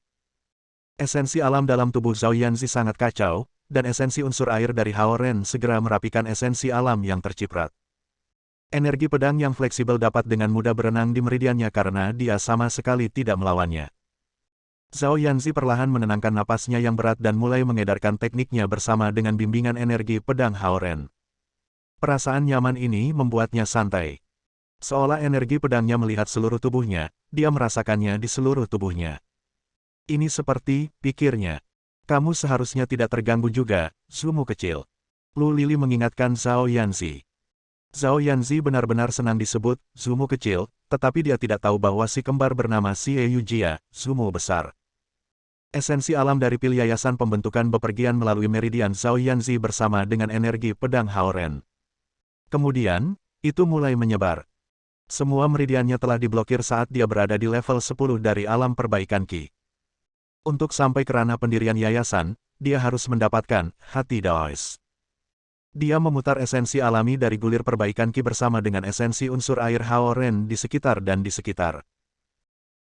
[SPEAKER 1] Esensi alam dalam tubuh Zhao Yanzi sangat kacau, dan esensi unsur air dari Hao Ren segera merapikan esensi alam yang terciprat. Energi pedang yang fleksibel dapat dengan mudah berenang di meridiannya karena dia sama sekali tidak melawannya. Zhao Yanzi perlahan menenangkan napasnya yang berat dan mulai mengedarkan tekniknya bersama dengan bimbingan energi pedang Hao Ren. Perasaan nyaman ini membuatnya santai. Seolah energi pedangnya melihat seluruh tubuhnya, dia merasakannya di seluruh tubuhnya. Ini seperti, pikirnya. Kamu seharusnya tidak terganggu juga, Zumu kecil. Lu Lili mengingatkan Zhao Yanzi. Zhao Yanzi benar-benar senang disebut Zumu kecil, tetapi dia tidak tahu bahwa si kembar bernama Xie Yujia, Zumu besar. Esensi alam dari pil yayasan pembentukan bepergian melalui meridian Zhao Yanzi bersama dengan energi pedang Hao Ren. Kemudian, itu mulai menyebar. Semua meridiannya telah diblokir saat dia berada di level 10 dari alam perbaikan Qi. Untuk sampai ke ranah pendirian yayasan, dia harus mendapatkan hati Daois. Dia memutar esensi alami dari gulir perbaikan Qi bersama dengan esensi unsur air Hao Ren di sekitar dan di sekitar.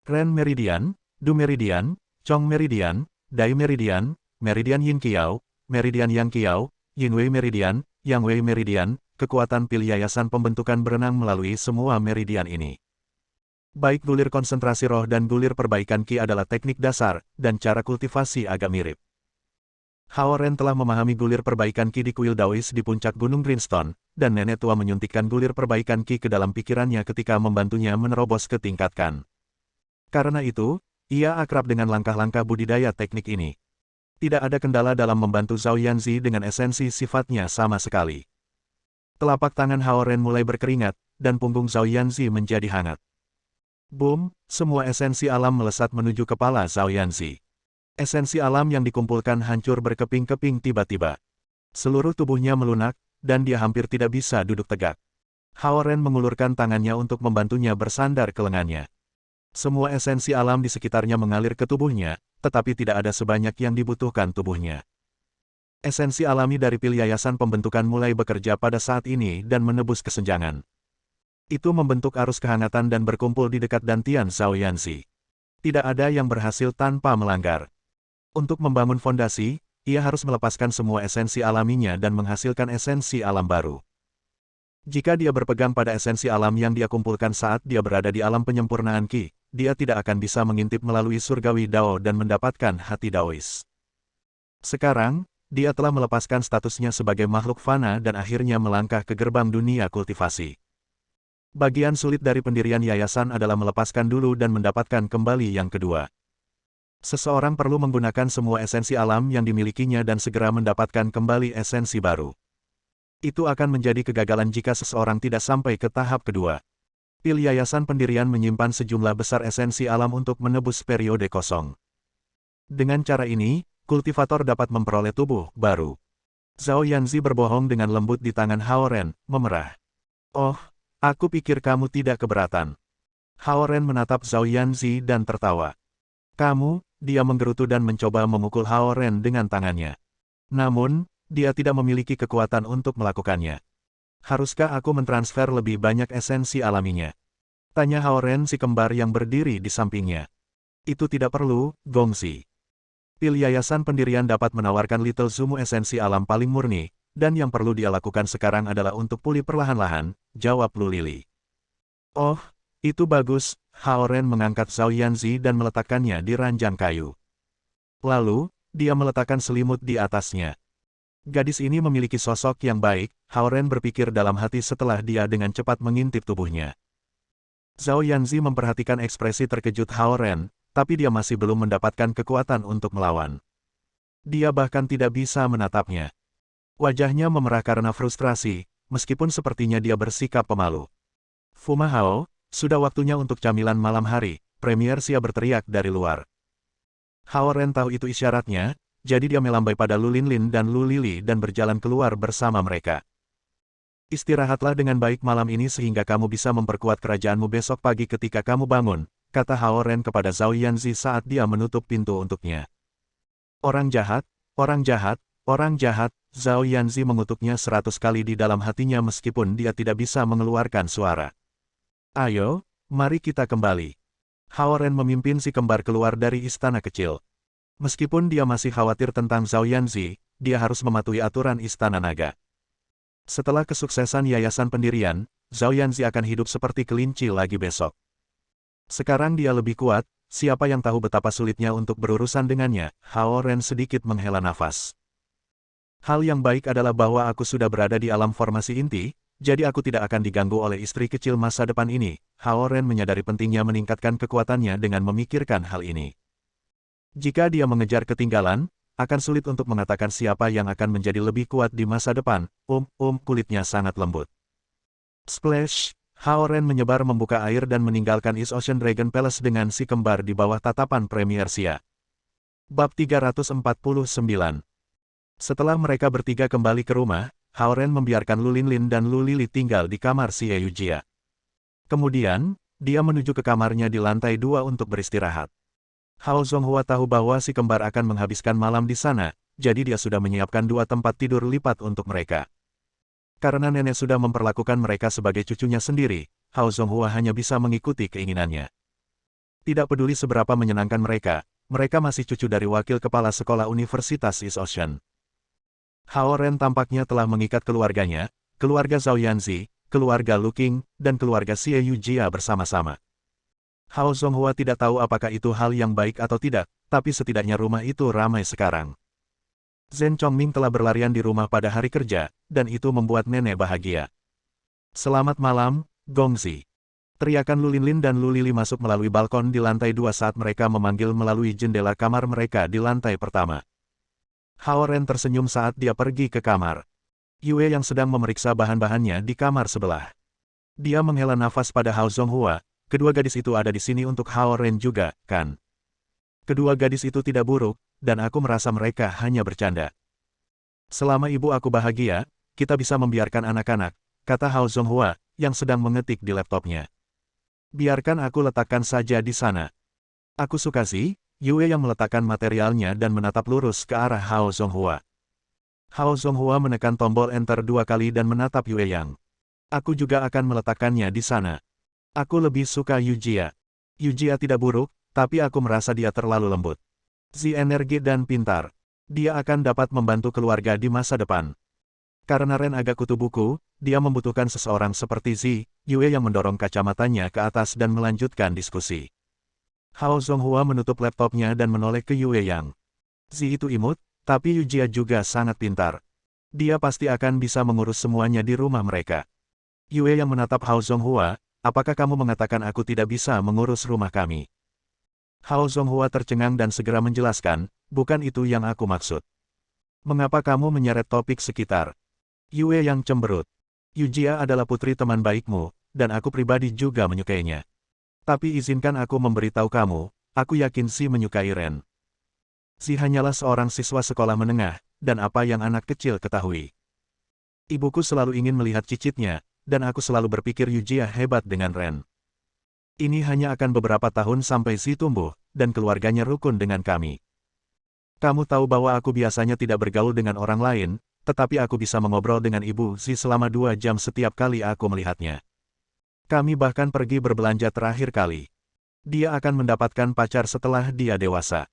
[SPEAKER 1] Ren Meridian, Du Meridian, Chong Meridian, Dai Meridian, Meridian Yin Qiao, Meridian Yang Qiao, Yin Wei Meridian, Yang Wei Meridian, kekuatan pil yayasan pembentukan berenang melalui semua meridian ini. Baik gulir konsentrasi roh dan gulir perbaikan Qi adalah teknik dasar, dan cara kultivasi agak mirip. Hao Ren telah memahami gulir perbaikan Qi di kuil Daois di puncak Gunung Greenstone, dan nenek tua menyuntikkan gulir perbaikan Qi ke dalam pikirannya ketika membantunya menerobos ke tingkat Kan. Karena itu, ia akrab dengan langkah-langkah budidaya teknik ini. Tidak ada kendala dalam membantu Zhao Yanzi dengan esensi sifatnya sama sekali. Telapak tangan Hao Ren mulai berkeringat, dan punggung Zhao Yanzi menjadi hangat. Boom, semua esensi alam melesat menuju kepala Zhao Yanzi. Esensi alam yang dikumpulkan hancur berkeping-keping tiba-tiba. Seluruh tubuhnya melunak, dan dia hampir tidak bisa duduk tegak. Hao Ren mengulurkan tangannya untuk membantunya bersandar ke lengannya. Semua esensi alam di sekitarnya mengalir ke tubuhnya, tetapi tidak ada sebanyak yang dibutuhkan tubuhnya. Esensi alami dari pil yayasan pembentukan mulai bekerja pada saat ini dan menebus kesenjangan. Itu membentuk arus kehangatan dan berkumpul di dekat dantian Zhao Yanzi. Tidak ada yang berhasil tanpa melanggar. Untuk membangun fondasi, ia harus melepaskan semua esensi alaminya dan menghasilkan esensi alam baru. Jika dia berpegang pada esensi alam yang dia kumpulkan saat dia berada di alam penyempurnaan Qi, dia tidak akan bisa mengintip melalui surgawi Dao dan mendapatkan hati Daois. Sekarang, dia telah melepaskan statusnya sebagai makhluk fana dan akhirnya melangkah ke gerbang dunia kultivasi. Bagian sulit dari pendirian yayasan adalah melepaskan dulu dan mendapatkan kembali yang kedua. Seseorang perlu menggunakan semua esensi alam yang dimilikinya dan segera mendapatkan kembali esensi baru. Itu akan menjadi kegagalan jika seseorang tidak sampai ke tahap kedua. Pil yayasan pendirian menyimpan sejumlah besar esensi alam untuk menebus periode kosong. Dengan cara ini, kultivator dapat memperoleh tubuh baru. Zhao Yanzi berbohong dengan lembut di tangan Hao Ren, memerah. Oh, aku pikir kamu tidak keberatan. Hao Ren menatap Zhao Yanzi dan tertawa. Kamu, dia menggerutu dan mencoba memukul Hao Ren dengan tangannya. Namun, dia tidak memiliki kekuatan untuk melakukannya. Haruskah aku mentransfer lebih banyak esensi alaminya? Tanya Hao Ren si kembar yang berdiri di sampingnya. Itu tidak perlu, Gongzi. Pil yayasan pendirian dapat menawarkan Little Zumu esensi alam paling murni, dan yang perlu dia lakukan sekarang adalah untuk pulih perlahan-lahan, jawab Lu Lili. Oh, itu bagus, Hao Ren mengangkat Zhao Yanzi dan meletakkannya di ranjang kayu. Lalu, dia meletakkan selimut di atasnya. Gadis ini memiliki sosok yang baik, Hao Ren berpikir dalam hati setelah dia dengan cepat mengintip tubuhnya. Zhao Yanzi memperhatikan ekspresi terkejut Hao Ren, tapi dia masih belum mendapatkan kekuatan untuk melawan. Dia bahkan tidak bisa menatapnya. Wajahnya memerah karena frustrasi, meskipun sepertinya dia bersikap pemalu. Fuma Hao, sudah waktunya untuk camilan malam hari, Premier Xia berteriak dari luar. Hao Ren tahu itu isyaratnya, jadi dia melambai pada Lu Linlin dan Lu Lili dan berjalan keluar bersama mereka. Istirahatlah dengan baik malam ini sehingga kamu bisa memperkuat kerajaanmu besok pagi ketika kamu bangun, kata Hao Ren kepada Zhao Yanzi saat dia menutup pintu untuknya. Orang jahat, orang jahat, orang jahat, Zhao Yanzi mengutuknya 100 kali di dalam hatinya meskipun dia tidak bisa mengeluarkan suara. Ayo, mari kita kembali. Hao Ren memimpin si kembar keluar dari istana kecil. Meskipun dia masih khawatir tentang Zhao Yanzi, dia harus mematuhi aturan istana naga. Setelah kesuksesan yayasan pendirian, Zhao Yanzi akan hidup seperti kelinci lagi besok. Sekarang dia lebih kuat, siapa yang tahu betapa sulitnya untuk berurusan dengannya, Hao Ren sedikit menghela nafas. Hal yang baik adalah bahwa aku sudah berada di alam formasi inti, jadi aku tidak akan diganggu oleh istri kecil masa depan ini. Hao Ren menyadari pentingnya meningkatkan kekuatannya dengan memikirkan hal ini. Jika dia mengejar ketinggalan, akan sulit untuk mengatakan siapa yang akan menjadi lebih kuat di masa depan. Kulitnya sangat lembut. Splash! Hao Ren menyebar membuka air dan meninggalkan East Ocean Dragon Palace dengan si kembar di bawah tatapan Premier Xia. Bab 349. Setelah mereka bertiga kembali ke rumah, Hao Ren membiarkan Lu Linlin dan Lu Lili tinggal di kamar si Yujia. Kemudian, dia menuju ke kamarnya di lantai 2 untuk beristirahat. Hao Zonghua tahu bahwa si kembar akan menghabiskan malam di sana, jadi dia sudah menyiapkan 2 tempat tidur lipat untuk mereka. Karena nenek sudah memperlakukan mereka sebagai cucunya sendiri, Hao Zonghua hanya bisa mengikuti keinginannya. Tidak peduli seberapa menyenangkan mereka masih cucu dari wakil kepala sekolah Universitas East Ocean. Hao Ren tampaknya telah mengikat keluarganya, keluarga Zhao Yanzi, keluarga Lu Qing, dan keluarga Xie Yujia bersama-sama. Hao Zonghua tidak tahu apakah itu hal yang baik atau tidak, tapi setidaknya rumah itu ramai sekarang. Zhen Chongming telah berlarian di rumah pada hari kerja, dan itu membuat nenek bahagia. Selamat malam, Gongzi. Teriakan Lu Linlin dan Lu Lili masuk melalui balkon di lantai 2 saat mereka memanggil melalui jendela kamar mereka di lantai pertama. Hao Ren tersenyum saat dia pergi ke kamar. Yue yang sedang memeriksa bahan-bahannya di kamar sebelah. Dia menghela nafas pada Hao Zonghua, kedua gadis itu ada di sini untuk Hao Ren juga, kan? Kedua gadis itu tidak buruk, dan aku merasa mereka hanya bercanda. Selama ibu aku bahagia, kita bisa membiarkan anak-anak, kata Hao Zonghua, yang sedang mengetik di laptopnya. Biarkan aku letakkan saja di sana. Aku suka sih, Yue yang meletakkan materialnya dan menatap lurus ke arah Hao Zonghua. Hao Zonghua menekan tombol enter 2 kali dan menatap Yue Yang. Aku juga akan meletakkannya di sana. Aku lebih suka Yujia. Yujia tidak buruk, tapi aku merasa dia terlalu lembut. Zi energi dan pintar. Dia akan dapat membantu keluarga di masa depan. Karena Ren agak kutu buku, dia membutuhkan seseorang seperti Zi. Yue yang mendorong kacamatanya ke atas dan melanjutkan diskusi. Hao Zonghua menutup laptopnya dan menoleh ke Yue Yang. Zi itu imut, tapi Yujia juga sangat pintar. Dia pasti akan bisa mengurus semuanya di rumah mereka. Yue yang menatap Hao Zonghua, apakah kamu mengatakan aku tidak bisa mengurus rumah kami? Hao Zonghua tercengang dan segera menjelaskan, bukan itu yang aku maksud. Mengapa kamu menyeret topik sekitar? Yue yang cemberut. Yujia adalah putri teman baikmu, dan aku pribadi juga menyukainya. Tapi izinkan aku memberitahu kamu, aku yakin Si menyukai Ren. Si hanyalah seorang siswa sekolah menengah, dan apa yang anak kecil ketahui. Ibuku selalu ingin melihat cicitnya, dan aku selalu berpikir Yujia hebat dengan Ren. Ini hanya akan beberapa tahun sampai Si tumbuh, dan keluarganya rukun dengan kami. Kamu tahu bahwa aku biasanya tidak bergaul dengan orang lain, tetapi aku bisa mengobrol dengan Ibu Si selama 2 jam setiap kali aku melihatnya. Kami bahkan pergi berbelanja terakhir kali. Dia akan mendapatkan pacar setelah dia dewasa.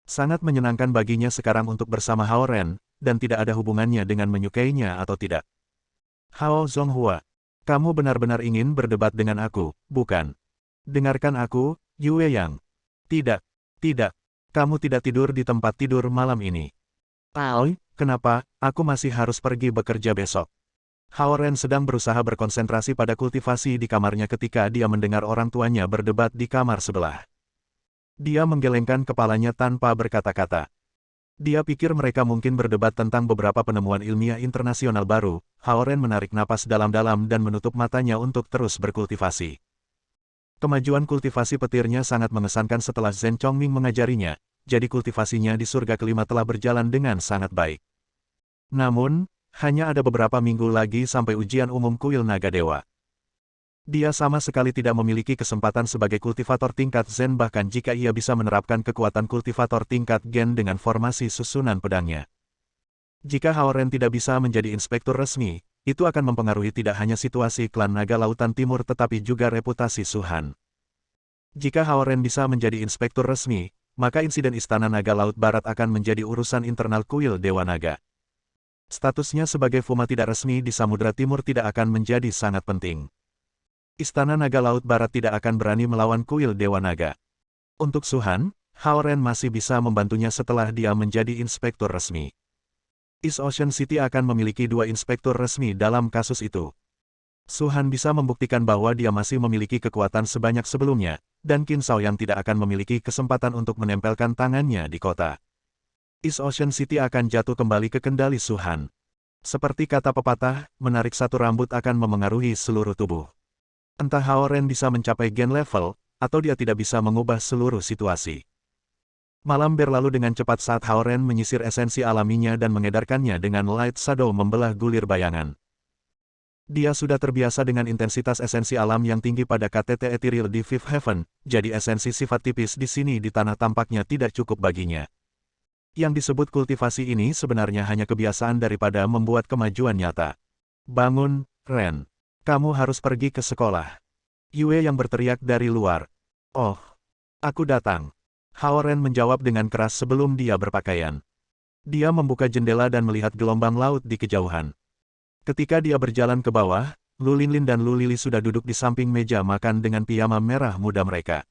[SPEAKER 1] Sangat menyenangkan baginya sekarang untuk bersama Hao Ren, dan tidak ada hubungannya dengan menyukainya atau tidak. Hao Zonghua, kamu benar-benar ingin berdebat dengan aku, bukan? Dengarkan aku, Yue Yang. Tidak, tidak. Kamu tidak tidur di tempat tidur malam ini. Aoi, kenapa, aku masih harus pergi bekerja besok. Hao Ren sedang berusaha berkonsentrasi pada kultivasi di kamarnya ketika dia mendengar orang tuanya berdebat di kamar sebelah. Dia menggelengkan kepalanya tanpa berkata-kata. Dia pikir mereka mungkin berdebat tentang beberapa penemuan ilmiah internasional baru. Hao Ren menarik napas dalam-dalam dan menutup matanya untuk terus berkultivasi. Kemajuan kultivasi petirnya sangat mengesankan setelah Zhen Chongming mengajarinya, jadi kultivasinya di surga kelima telah berjalan dengan sangat baik. Namun, hanya ada beberapa minggu lagi sampai ujian umum kuil naga dewa. Dia sama sekali tidak memiliki kesempatan sebagai kultivator tingkat Zen bahkan jika ia bisa menerapkan kekuatan kultivator tingkat Gen dengan formasi susunan pedangnya. Jika Hao Ren tidak bisa menjadi inspektur resmi, itu akan mempengaruhi tidak hanya situasi klan naga lautan timur tetapi juga reputasi Suhan. Jika Hao Ren bisa menjadi inspektur resmi, maka insiden Istana Naga Laut Barat akan menjadi urusan internal kuil Dewa Naga. Statusnya sebagai Fuma tidak resmi di Samudra Timur tidak akan menjadi sangat penting. Istana Naga Laut Barat tidak akan berani melawan kuil Dewa Naga. Untuk Suhan, Hao Ren masih bisa membantunya setelah dia menjadi inspektur resmi. East Ocean City akan memiliki 2 inspektur resmi dalam kasus itu. Suhan bisa membuktikan bahwa dia masih memiliki kekuatan sebanyak sebelumnya, dan Qin Shaoyan tidak akan memiliki kesempatan untuk menempelkan tangannya di kota. East Ocean City akan jatuh kembali ke kendali Suhan. Seperti kata pepatah, menarik satu rambut akan memengaruhi seluruh tubuh. Entah Hao Ren bisa mencapai gen level, atau dia tidak bisa mengubah seluruh situasi. Malam berlalu dengan cepat saat Hao Ren menyisir esensi alaminya dan mengedarkannya dengan Light Shadow membelah gulir bayangan. Dia sudah terbiasa dengan intensitas esensi alam yang tinggi pada KTT Ethereal di Fifth Heaven, jadi esensi sifat tipis di sini di tanah tampaknya tidak cukup baginya. Yang disebut kultivasi ini sebenarnya hanya kebiasaan daripada membuat kemajuan nyata. Bangun, Ren. Kamu harus pergi ke sekolah. Yue yang berteriak dari luar. Oh, aku datang. Hao Ren menjawab dengan keras sebelum dia berpakaian. Dia membuka jendela dan melihat gelombang laut di kejauhan. Ketika dia berjalan ke bawah, Lu Linlin dan Lu Lili sudah duduk di samping meja makan dengan piyama merah muda mereka.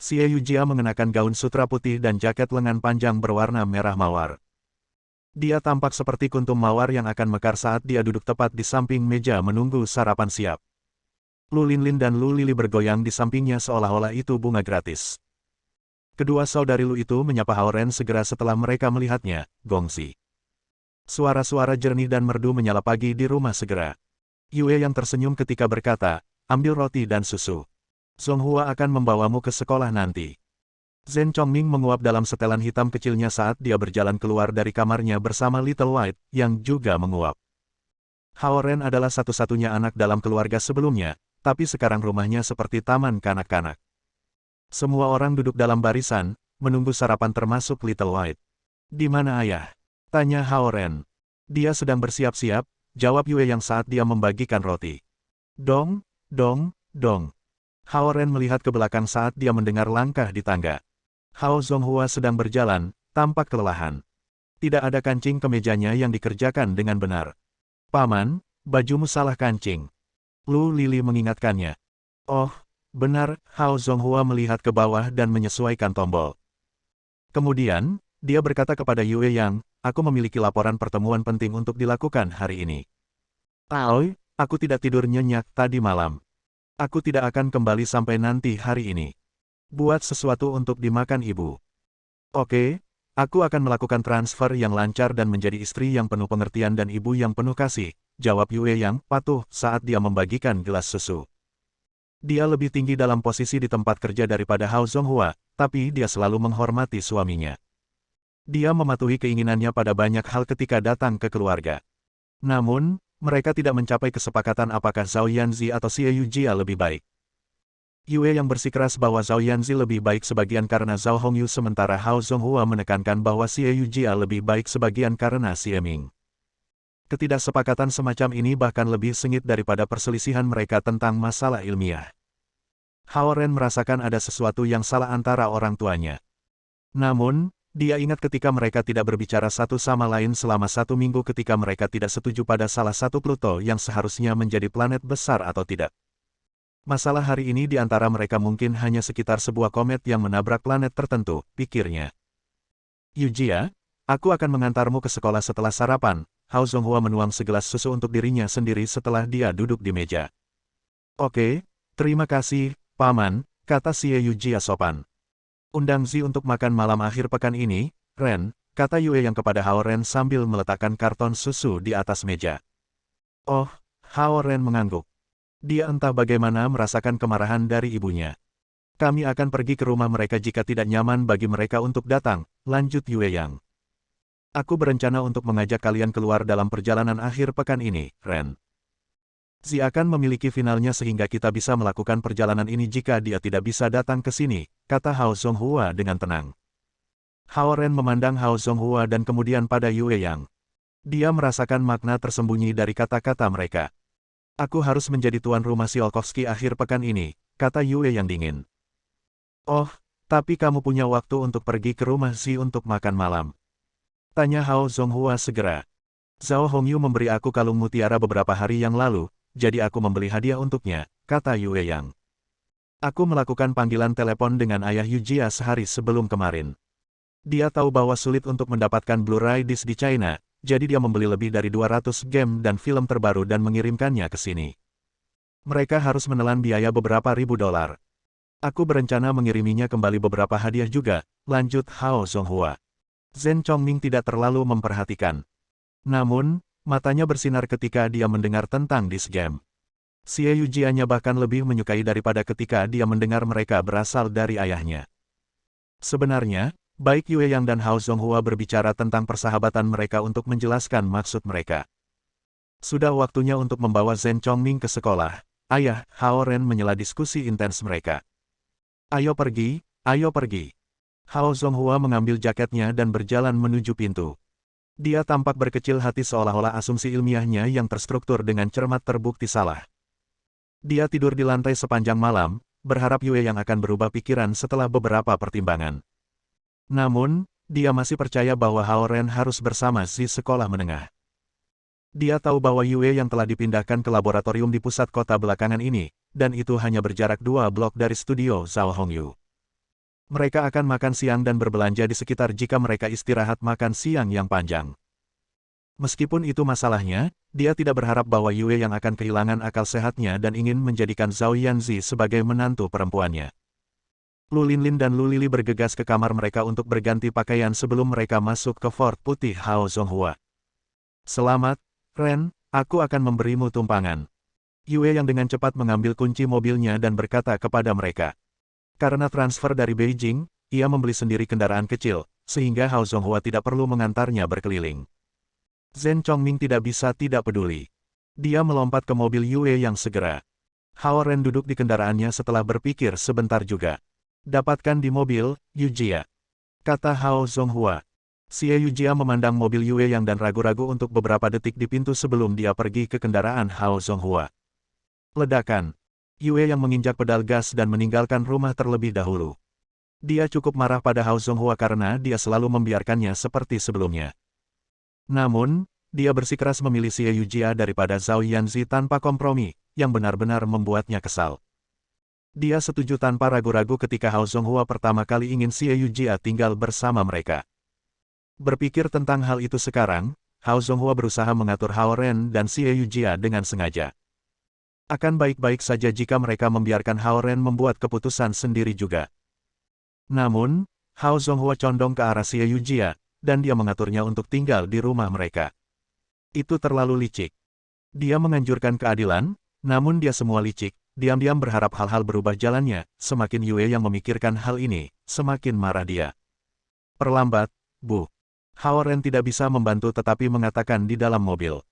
[SPEAKER 1] Xie Yujia mengenakan gaun sutra putih dan jaket lengan panjang berwarna merah mawar. Dia tampak seperti kuntum mawar yang akan mekar saat dia duduk tepat di samping meja menunggu sarapan siap. Lu Linlin dan Lu Lili bergoyang di sampingnya seolah-olah itu bunga gratis. Kedua saudari Lu itu menyapa Hao Ren segera setelah mereka melihatnya, gongsi. Suara-suara jernih dan merdu menyala pagi di rumah segera. Yue yang tersenyum ketika berkata, ambil roti dan susu. Zonghua akan membawamu ke sekolah nanti. Zhen Chongming menguap dalam setelan hitam kecilnya saat dia berjalan keluar dari kamarnya bersama Little White, yang juga menguap. Hao Ren adalah satu-satunya anak dalam keluarga sebelumnya, tapi sekarang rumahnya seperti taman kanak-kanak. Semua orang duduk dalam barisan, menunggu sarapan termasuk Little White. Di mana ayah? Tanya Hao Ren. Dia sedang bersiap-siap, jawab Yue yang saat dia membagikan roti. Dong, dong, dong. Hao Ren melihat ke belakang saat dia mendengar langkah di tangga. Hao Zonghua sedang berjalan, tampak kelelahan. Tidak ada kancing kemejanya yang dikerjakan dengan benar. Paman, bajumu salah kancing. Lu Lili mengingatkannya. Oh, benar, Hao Zonghua melihat ke bawah dan menyesuaikan tombol. Kemudian, dia berkata kepada Yue Yang, aku memiliki laporan pertemuan penting untuk dilakukan hari ini. Aoi, aku tidak tidur nyenyak tadi malam. Aku tidak akan kembali sampai nanti hari ini. Buat sesuatu untuk dimakan ibu. Oke, aku akan melakukan transfer yang lancar dan menjadi istri yang penuh pengertian dan ibu yang penuh kasih, jawab Yue Yang patuh saat dia membagikan gelas susu. Dia lebih tinggi dalam posisi di tempat kerja daripada Hao Zonghua, tapi dia selalu menghormati suaminya. Dia mematuhi keinginannya pada banyak hal ketika datang ke keluarga. Namun, mereka tidak mencapai kesepakatan apakah Zhao Yanzi atau Xie Yujia lebih baik. Yue yang bersikeras bahwa Zhao Yanzi lebih baik sebagian karena Zhao Hongyu sementara Hao Zonghua menekankan bahwa Xie Yujia lebih baik sebagian karena Xie Ming. Ketidaksepakatan semacam ini bahkan lebih sengit daripada perselisihan mereka tentang masalah ilmiah. Hao Ren merasakan ada sesuatu yang salah antara orang tuanya. Namun, dia ingat ketika mereka tidak berbicara satu sama lain selama 1 minggu ketika mereka tidak setuju pada salah satu Pluto yang seharusnya menjadi planet besar atau tidak. Masalah hari ini di antara mereka mungkin hanya sekitar sebuah komet yang menabrak planet tertentu, pikirnya. Yujia, aku akan mengantarmu ke sekolah setelah sarapan. Hao Zonghua menuang segelas susu untuk dirinya sendiri setelah dia duduk di meja. Oke, terima kasih, Paman, kata Xie Yujia sopan. Undang Zi untuk makan malam akhir pekan ini, Ren, kata Yue yang kepada Hao Ren sambil meletakkan karton susu di atas meja. Oh, Hao Ren mengangguk. Dia entah bagaimana merasakan kemarahan dari ibunya. Kami akan pergi ke rumah mereka jika tidak nyaman bagi mereka untuk datang, lanjut Yue Yang. Aku berencana untuk mengajak kalian keluar dalam perjalanan akhir pekan ini, Ren. Zi akan memiliki finalnya sehingga kita bisa melakukan perjalanan ini jika dia tidak bisa datang ke sini, kata Hao Zonghua dengan tenang. Hao Ren memandang Hao Zonghua dan kemudian pada Yue Yang. Dia merasakan makna tersembunyi dari kata-kata mereka. Aku harus menjadi tuan rumah Tsiolkovsky akhir pekan ini, kata Yue Yang dingin. Oh, tapi kamu punya waktu untuk pergi ke rumah Zi untuk makan malam. Tanya Hao Zonghua segera. Zhao Hongyu memberi aku kalung mutiara beberapa hari yang lalu, jadi aku membeli hadiah untuknya, kata Yue Yang. Aku melakukan panggilan telepon dengan ayah Yujia sehari sebelum kemarin. Dia tahu bahwa sulit untuk mendapatkan Blu-ray disc di China, jadi dia membeli lebih dari 200 game dan film terbaru dan mengirimkannya ke sini. Mereka harus menelan biaya beberapa ribu dolar. Aku berencana mengiriminya kembali beberapa hadiah juga, lanjut Hao Zonghua. Zhen Chongming tidak terlalu memperhatikan. Namun, matanya bersinar ketika dia mendengar tentang disc game. Xie Yujianya bahkan lebih menyukai daripada ketika dia mendengar mereka berasal dari ayahnya. Sebenarnya, baik Yue Yang dan Hao Zonghua berbicara tentang persahabatan mereka untuk menjelaskan maksud mereka. Sudah waktunya untuk membawa Zhen Chongming ke sekolah, ayah, Hao Ren menyela diskusi intens mereka. Ayo pergi, ayo pergi. Hao Zonghua mengambil jaketnya dan berjalan menuju pintu. Dia tampak berkecil hati seolah-olah asumsi ilmiahnya yang terstruktur dengan cermat terbukti salah. Dia tidur di lantai sepanjang malam, berharap Yue Yang akan berubah pikiran setelah beberapa pertimbangan. Namun, dia masih percaya bahwa Hao Ren harus bersama Zi sekolah menengah. Dia tahu bahwa Yue Yang telah dipindahkan ke laboratorium di pusat kota belakangan ini, dan itu hanya berjarak 2 blok dari studio Zhao Hongyu. Mereka akan makan siang dan berbelanja di sekitar jika mereka istirahat makan siang yang panjang. Meskipun itu masalahnya, dia tidak berharap bahwa Yue Yang akan kehilangan akal sehatnya dan ingin menjadikan Zhao Yanzi sebagai menantu perempuannya. Lu Linlin dan Lu Lili bergegas ke kamar mereka untuk berganti pakaian sebelum mereka masuk ke Fort Putih Hao Zonghua. Selamat, Ren, aku akan memberimu tumpangan. Yue Yang dengan cepat mengambil kunci mobilnya dan berkata kepada mereka. Karena transfer dari Beijing, ia membeli sendiri kendaraan kecil, sehingga Hao Zonghua tidak perlu mengantarnya berkeliling. Zhen Chongming tidak bisa tidak peduli. Dia melompat ke mobil Yue Yang segera. Hao Ren duduk di kendaraannya setelah berpikir sebentar juga. Dapatkan di mobil, Yujia, kata Hao Zonghua. Xie Yujia memandang mobil Yue Yang dan ragu-ragu untuk beberapa detik di pintu sebelum dia pergi ke kendaraan Hao Zonghua. Ledakan. Yue Yang menginjak pedal gas dan meninggalkan rumah terlebih dahulu. Dia cukup marah pada Hao Zonghua karena dia selalu membiarkannya seperti sebelumnya. Namun, dia bersikeras memilih Xie Yujia daripada Zhao Yanzi tanpa kompromi, yang benar-benar membuatnya kesal. Dia setuju tanpa ragu-ragu ketika Hao Zonghua pertama kali ingin Xie Yujia tinggal bersama mereka. Berpikir tentang hal itu sekarang, Hao Zonghua berusaha mengatur Hao Ren dan Xie Yujia dengan sengaja. Akan baik-baik saja jika mereka membiarkan Hao Ren membuat keputusan sendiri juga. Namun, Hao Zonghua condong ke arah Xie Yujia, dan dia mengaturnya untuk tinggal di rumah mereka. Itu terlalu licik. Dia menganjurkan keadilan, namun dia semua licik, diam-diam berharap hal-hal berubah jalannya. Semakin Yue Yang memikirkan hal ini, semakin marah dia. Perlambat, Bu. Hao Ren tidak bisa membantu tetapi mengatakan di dalam mobil.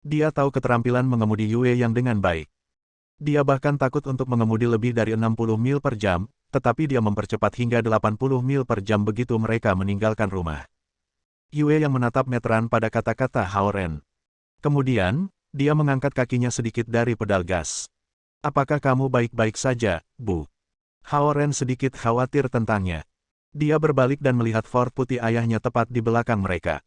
[SPEAKER 1] Dia tahu keterampilan mengemudi Yue Yang dengan baik. Dia bahkan takut untuk mengemudi lebih dari 60 mil per jam, tetapi dia mempercepat hingga 80 mil per jam begitu mereka meninggalkan rumah. Yue Yang menatap meteran pada kata-kata Hao Ren. Kemudian, dia mengangkat kakinya sedikit dari pedal gas. Apakah kamu baik-baik saja, Bu? Hao Ren sedikit khawatir tentangnya. Dia berbalik dan melihat Ford putih ayahnya tepat di belakang mereka.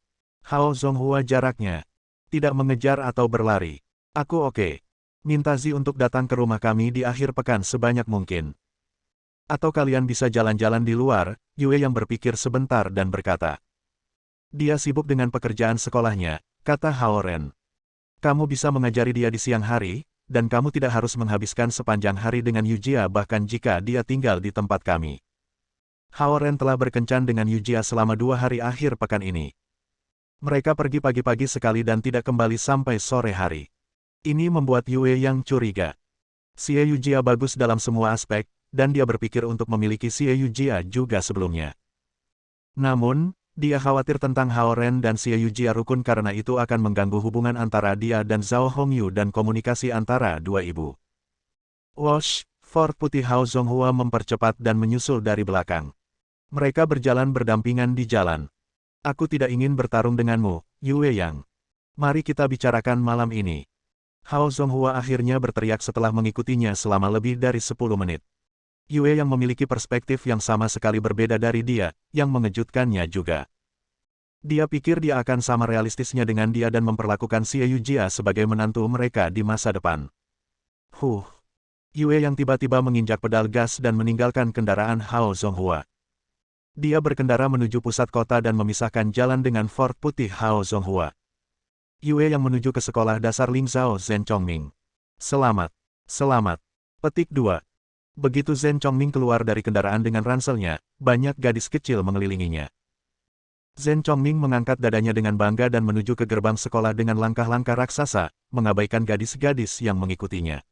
[SPEAKER 1] Hao Zonghua jaraknya. Tidak mengejar atau berlari. Aku oke. Minta Zi untuk datang ke rumah kami di akhir pekan sebanyak mungkin. Atau kalian bisa jalan-jalan di luar, Yue yang berpikir sebentar dan berkata. Dia sibuk dengan pekerjaan sekolahnya, kata Hao Ren. Kamu bisa mengajari dia di siang hari, dan kamu tidak harus menghabiskan sepanjang hari dengan Yujia bahkan jika dia tinggal di tempat kami. Hao Ren telah berkencan dengan Yujia selama 2 hari akhir pekan ini. Mereka pergi pagi-pagi sekali dan tidak kembali sampai sore hari. Ini membuat Yue yang curiga. Xie Yujia bagus dalam semua aspek, dan dia berpikir untuk memiliki Xie Yujia juga sebelumnya. Namun, dia khawatir tentang Hao Ren dan Xie Yujia rukun karena itu akan mengganggu hubungan antara dia dan Zhao Hongyu dan komunikasi antara dua ibu. Wosh, Ford putih Hao Zonghua mempercepat dan menyusul dari belakang. Mereka berjalan berdampingan di jalan. Aku tidak ingin bertarung denganmu, Yue Yang. Mari kita bicarakan malam ini. Hao Zonghua akhirnya berteriak setelah mengikutinya selama lebih dari 10 menit. Yue Yang memiliki perspektif yang sama sekali berbeda dari dia, yang mengejutkannya juga. Dia pikir dia akan sama realistisnya dengan dia dan memperlakukan Xie Yujia sebagai menantu mereka di masa depan. Yue Yang tiba-tiba menginjak pedal gas dan meninggalkan kendaraan Hao Zonghua. Dia berkendara menuju pusat kota dan memisahkan jalan dengan Ford putih Hao Zonghua. Yue Yang menuju ke sekolah dasar Lingzhou Zhen Chongming. Selamat. Selamat. Petik 2. Begitu Zhen Chongming keluar dari kendaraan dengan ranselnya, banyak gadis kecil mengelilinginya. Zhen Chongming mengangkat dadanya dengan bangga dan menuju ke gerbang sekolah dengan langkah-langkah raksasa, mengabaikan gadis-gadis yang mengikutinya.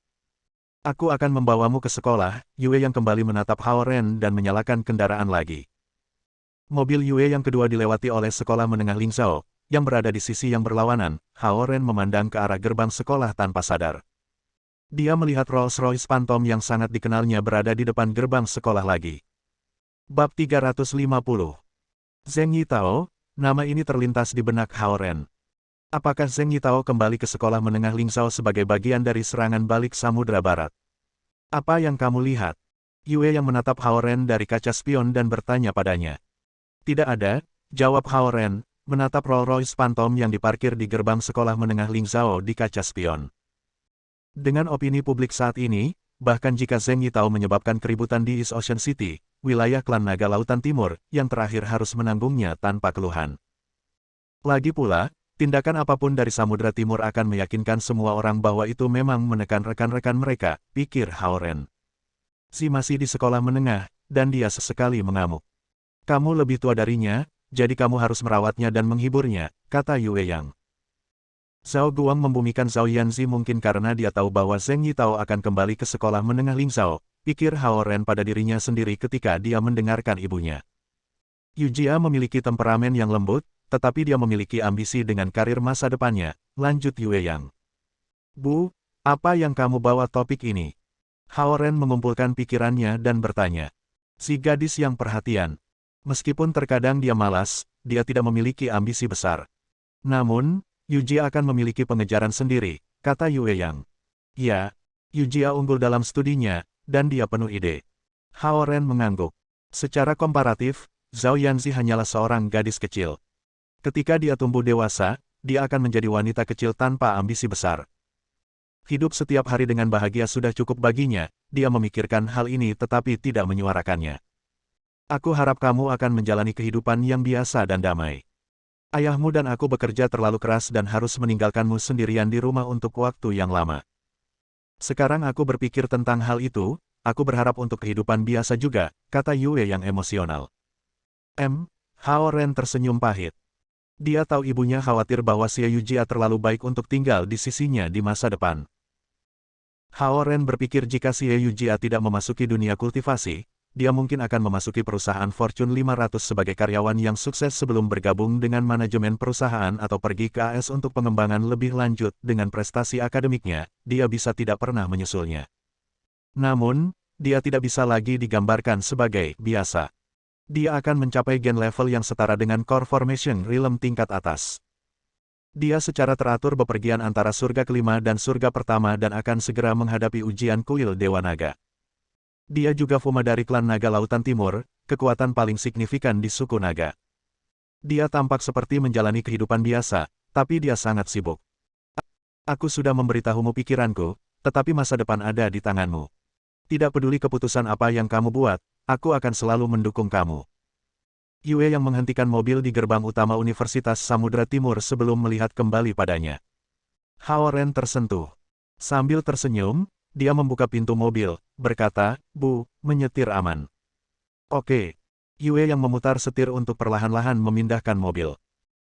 [SPEAKER 1] Aku akan membawamu ke sekolah, Yue Yang kembali menatap Hao Ren dan menyalakan kendaraan lagi. Mobil Yue Yang kedua dilewati oleh sekolah menengah Lingzhou, yang berada di sisi yang berlawanan. Hao Ren memandang ke arah gerbang sekolah tanpa sadar. Dia melihat Rolls-Royce Phantom yang sangat dikenalnya berada di depan gerbang sekolah lagi. Bab 350. Zheng Yitao, nama ini terlintas di benak Hao Ren. Apakah Zheng Yitao kembali ke sekolah menengah Lingzhou sebagai bagian dari serangan balik Samudra Barat? Apa yang kamu lihat? Yue Yang menatap Hao Ren dari kaca spion dan bertanya padanya. Tidak ada, jawab Hao Ren, menatap Rolls-Royce Phantom yang diparkir di gerbang sekolah menengah Lingzhou di kaca spion. Dengan opini publik saat ini, bahkan jika Zheng Yitao menyebabkan keributan di East Ocean City, wilayah klan Naga Lautan Timur, yang terakhir harus menanggungnya tanpa keluhan. Lagi pula, tindakan apapun dari Samudra Timur akan meyakinkan semua orang bahwa itu memang menekan rekan-rekan mereka, pikir Hao Ren. Si masih di sekolah menengah, dan dia sesekali mengamuk. Kamu lebih tua darinya, jadi kamu harus merawatnya dan menghiburnya, kata Yue Yang. Zhao Guang membumikan Zhao Yanzi mungkin karena dia tahu bahwa Zheng Yitao akan kembali ke sekolah menengah Lingzhou, pikir Hao Ren pada dirinya sendiri ketika dia mendengarkan ibunya. Yujia memiliki temperamen yang lembut, tetapi dia memiliki ambisi dengan karir masa depannya, lanjut Yue Yang. Bu, apa yang kamu bawa topik ini? Hao Ren mengumpulkan pikirannya dan bertanya. Si gadis yang perhatian. Meskipun terkadang dia malas, dia tidak memiliki ambisi besar. Namun, Yujia akan memiliki pengejaran sendiri, kata Yue Yang. Ya, Yujia unggul dalam studinya, dan dia penuh ide. Hao Ren mengangguk. Secara komparatif, Zhao Yanzi hanyalah seorang gadis kecil. Ketika dia tumbuh dewasa, dia akan menjadi wanita kecil tanpa ambisi besar. Hidup setiap hari dengan bahagia sudah cukup baginya, dia memikirkan hal ini tetapi tidak menyuarakannya. Aku harap kamu akan menjalani kehidupan yang biasa dan damai. Ayahmu dan aku bekerja terlalu keras dan harus meninggalkanmu sendirian di rumah untuk waktu yang lama. Sekarang aku berpikir tentang hal itu, aku berharap untuk kehidupan biasa juga, kata Yue yang emosional. Hao Ren tersenyum pahit. Dia tahu ibunya khawatir bahwa Xie Yujia terlalu baik untuk tinggal di sisinya di masa depan. Hao Ren berpikir jika Xie Yujia tidak memasuki dunia kultivasi, dia mungkin akan memasuki perusahaan Fortune 500 sebagai karyawan yang sukses sebelum bergabung dengan manajemen perusahaan atau pergi ke AS untuk pengembangan lebih lanjut dengan prestasi akademiknya, dia bisa tidak pernah menyusulnya. Namun, dia tidak bisa lagi digambarkan sebagai biasa. Dia akan mencapai gen level yang setara dengan Core Formation Realm tingkat atas. Dia secara teratur bepergian antara surga kelima dan surga pertama dan akan segera menghadapi ujian kuil Dewa Naga. Dia juga Fuma dari klan Naga Lautan Timur, kekuatan paling signifikan di suku naga. Dia tampak seperti menjalani kehidupan biasa, tapi dia sangat sibuk. Aku sudah memberitahumu pikiranku, tetapi masa depan ada di tanganmu. Tidak peduli keputusan apa yang kamu buat, aku akan selalu mendukung kamu. Yue yang menghentikan mobil di gerbang utama Universitas Samudra Timur sebelum melihat kembali padanya. Hao Ren tersentuh. Sambil tersenyum, dia membuka pintu mobil, berkata, "Bu, menyetir aman." Oke. Yue yang memutar setir untuk perlahan-lahan memindahkan mobil.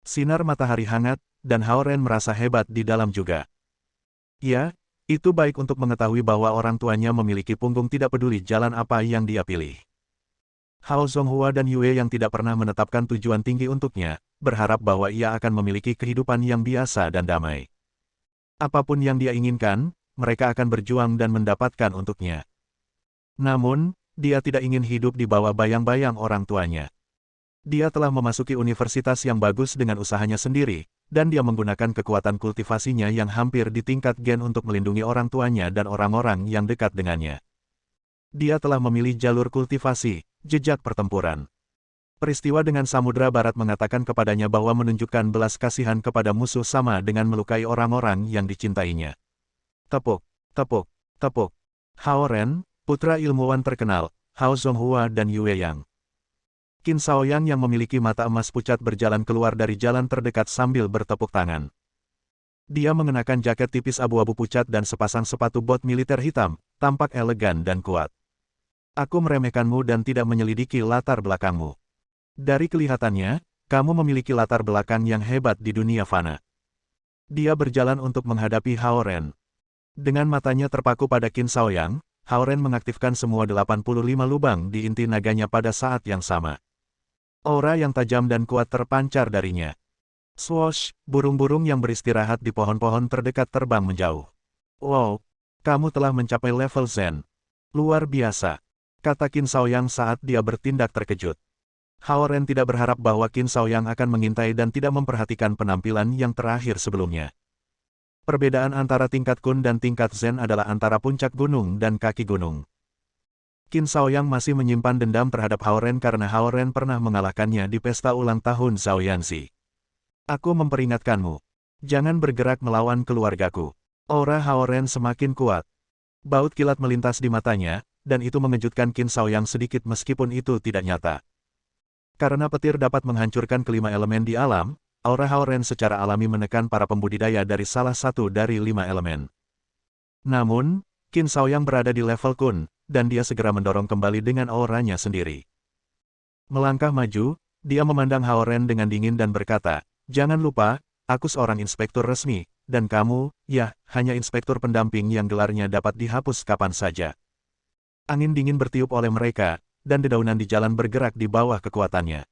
[SPEAKER 1] Sinar matahari hangat, dan Hao Ren merasa hebat di dalam juga. Ya, itu baik untuk mengetahui bahwa orang tuanya memiliki punggung tidak peduli jalan apa yang dia pilih. Hao Zonghua dan Yue yang tidak pernah menetapkan tujuan tinggi untuknya, berharap bahwa ia akan memiliki kehidupan yang biasa dan damai. Apapun yang dia inginkan, mereka akan berjuang dan mendapatkan untuknya. Namun, dia tidak ingin hidup di bawah bayang-bayang orang tuanya. Dia telah memasuki universitas yang bagus dengan usahanya sendiri, dan dia menggunakan kekuatan kultivasinya yang hampir di tingkat gen untuk melindungi orang tuanya dan orang-orang yang dekat dengannya. Dia telah memilih jalur kultivasi, jejak pertempuran. Peristiwa dengan Samudra Barat mengatakan kepadanya bahwa menunjukkan belas kasihan kepada musuh sama dengan melukai orang-orang yang dicintainya. Tepuk, tepuk, tepuk. Hao Ren, putra ilmuwan terkenal, Hao Zonghua dan Yue Yang. Qin Shaoyang yang memiliki mata emas pucat berjalan keluar dari jalan terdekat sambil bertepuk tangan. Dia mengenakan jaket tipis abu-abu pucat dan sepasang sepatu bot militer hitam, tampak elegan dan kuat. Aku meremehkanmu dan tidak menyelidiki latar belakangmu. Dari kelihatannya, kamu memiliki latar belakang yang hebat di dunia fana. Dia berjalan untuk menghadapi Hao Ren. Dengan matanya terpaku pada Qin Shaoyang, Hao Ren mengaktifkan semua 85 lubang di inti naganya pada saat yang sama. Aura yang tajam dan kuat terpancar darinya. Swoosh, burung-burung yang beristirahat di pohon-pohon terdekat terbang menjauh. Wow, kamu telah mencapai level Zen. Luar biasa, kata Qin Shaoyang saat dia bertindak terkejut. Hao Ren tidak berharap bahwa Qin Shaoyang akan mengintai dan tidak memperhatikan penampilan yang terakhir sebelumnya. Perbedaan antara tingkat Kun dan tingkat Zen adalah antara puncak gunung dan kaki gunung. Qin Shaoyang masih menyimpan dendam terhadap Hao Ren karena Hao Ren pernah mengalahkannya di pesta ulang tahun Zhao Yanxi. Aku memperingatkanmu. Jangan bergerak melawan keluargaku. Aura Hao Ren semakin kuat. Baut kilat melintas di matanya, dan itu mengejutkan Qin Shaoyang sedikit meskipun itu tidak nyata. Karena petir dapat menghancurkan kelima elemen di alam, aura Hao Ren secara alami menekan para pembudidaya dari salah satu dari 5 elemen. Namun, Qin Shaoyang berada di level Kun, dan dia segera mendorong kembali dengan auranya sendiri. Melangkah maju, dia memandang Hao Ren dengan dingin dan berkata, "Jangan lupa, aku seorang inspektur resmi, dan kamu, ya, hanya inspektur pendamping yang gelarnya dapat dihapus kapan saja." Angin dingin bertiup oleh mereka, dan dedaunan di jalan bergerak di bawah kekuatannya.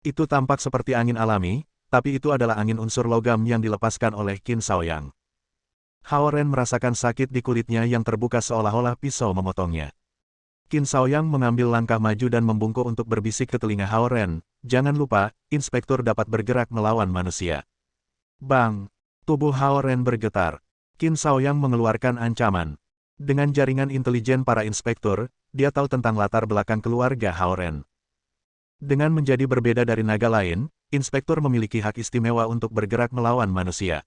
[SPEAKER 1] Itu tampak seperti angin alami, tapi itu adalah angin unsur logam yang dilepaskan oleh Qin Shaoyang. Hao Ren merasakan sakit di kulitnya yang terbuka seolah-olah pisau memotongnya. Qin Shaoyang mengambil langkah maju dan membungkuk untuk berbisik ke telinga Hao Ren, "Jangan lupa, inspektur dapat bergerak melawan manusia." Bang! Tubuh Hao Ren bergetar. Qin Shaoyang mengeluarkan ancaman. Dengan jaringan intelijen para inspektur, dia tahu tentang latar belakang keluarga Hao Ren. Dengan menjadi berbeda dari naga lain, inspektur memiliki hak istimewa untuk bergerak melawan manusia.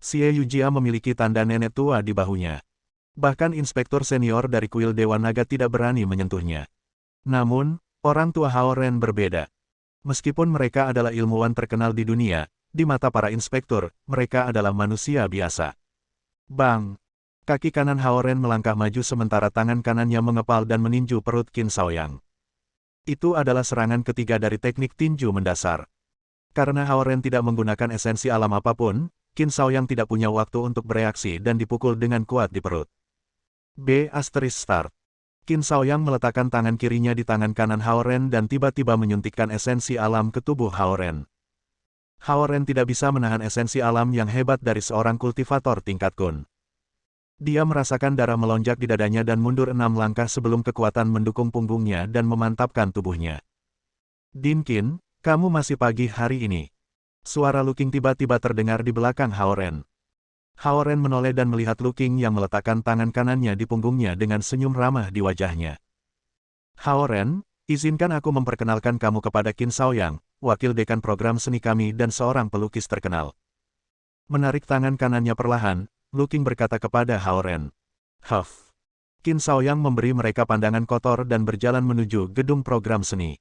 [SPEAKER 1] Xie Yujia memiliki tanda nenek tua di bahunya. Bahkan inspektur senior dari kuil Dewa Naga tidak berani menyentuhnya. Namun, orang tua Hao Ren berbeda. Meskipun mereka adalah ilmuwan terkenal di dunia, di mata para inspektur, mereka adalah manusia biasa. Bang! Kaki kanan Hao Ren melangkah maju sementara tangan kanannya mengepal dan meninju perut Qin Shaoyang. Itu adalah serangan ketiga dari teknik tinju mendasar. Karena Hao Ren tidak menggunakan esensi alam apapun, Qin Shaoyang tidak punya waktu untuk bereaksi dan dipukul dengan kuat di perut. Start. Qin Shaoyang meletakkan tangan kirinya di tangan kanan Hao Ren dan tiba-tiba menyuntikkan esensi alam ke tubuh Hao Ren. Hao Ren tidak bisa menahan esensi alam yang hebat dari seorang kultivator tingkat Kun. Dia merasakan darah melonjak di dadanya dan mundur 6 langkah sebelum kekuatan mendukung punggungnya dan memantapkan tubuhnya. "Din Qin, kamu masih pagi hari ini." Suara Lu Qing tiba-tiba terdengar di belakang Hao Ren. Hao Ren menoleh dan melihat Lu Qing yang meletakkan tangan kanannya di punggungnya dengan senyum ramah di wajahnya. "Hao Ren, Izinkan aku memperkenalkan kamu kepada Qin Shaoyang, wakil dekan program seni kami dan seorang pelukis terkenal. Menarik tangan kanannya perlahan, Lu Qing berkata kepada Hao Ren. Huff. Qin Shaoyang memberi mereka pandangan kotor dan berjalan menuju gedung program seni.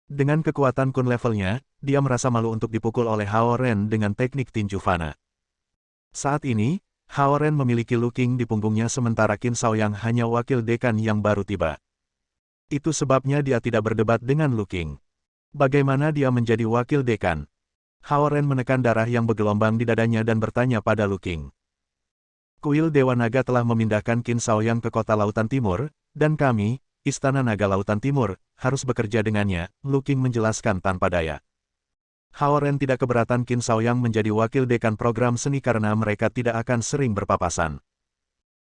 [SPEAKER 1] Dengan kekuatan kun levelnya, dia merasa malu untuk dipukul oleh Hao Ren dengan teknik tinju fana. Saat ini, Hao Ren memiliki Lu Qing di punggungnya sementara Qin Shaoyang hanya wakil dekan yang baru tiba. Itu sebabnya dia tidak berdebat dengan Lu Qing. Bagaimana dia menjadi wakil dekan? Hao Ren menekan darah yang bergelombang di dadanya dan bertanya pada Lu Qing. Kuil Dewa Naga telah memindahkan Qin Shaoyang ke kota Lautan Timur, dan kami, Istana Naga Lautan Timur, harus bekerja dengannya, Lu Qing menjelaskan tanpa daya. Hao Ren tidak keberatan Qin Shaoyang menjadi wakil dekan program seni karena mereka tidak akan sering berpapasan.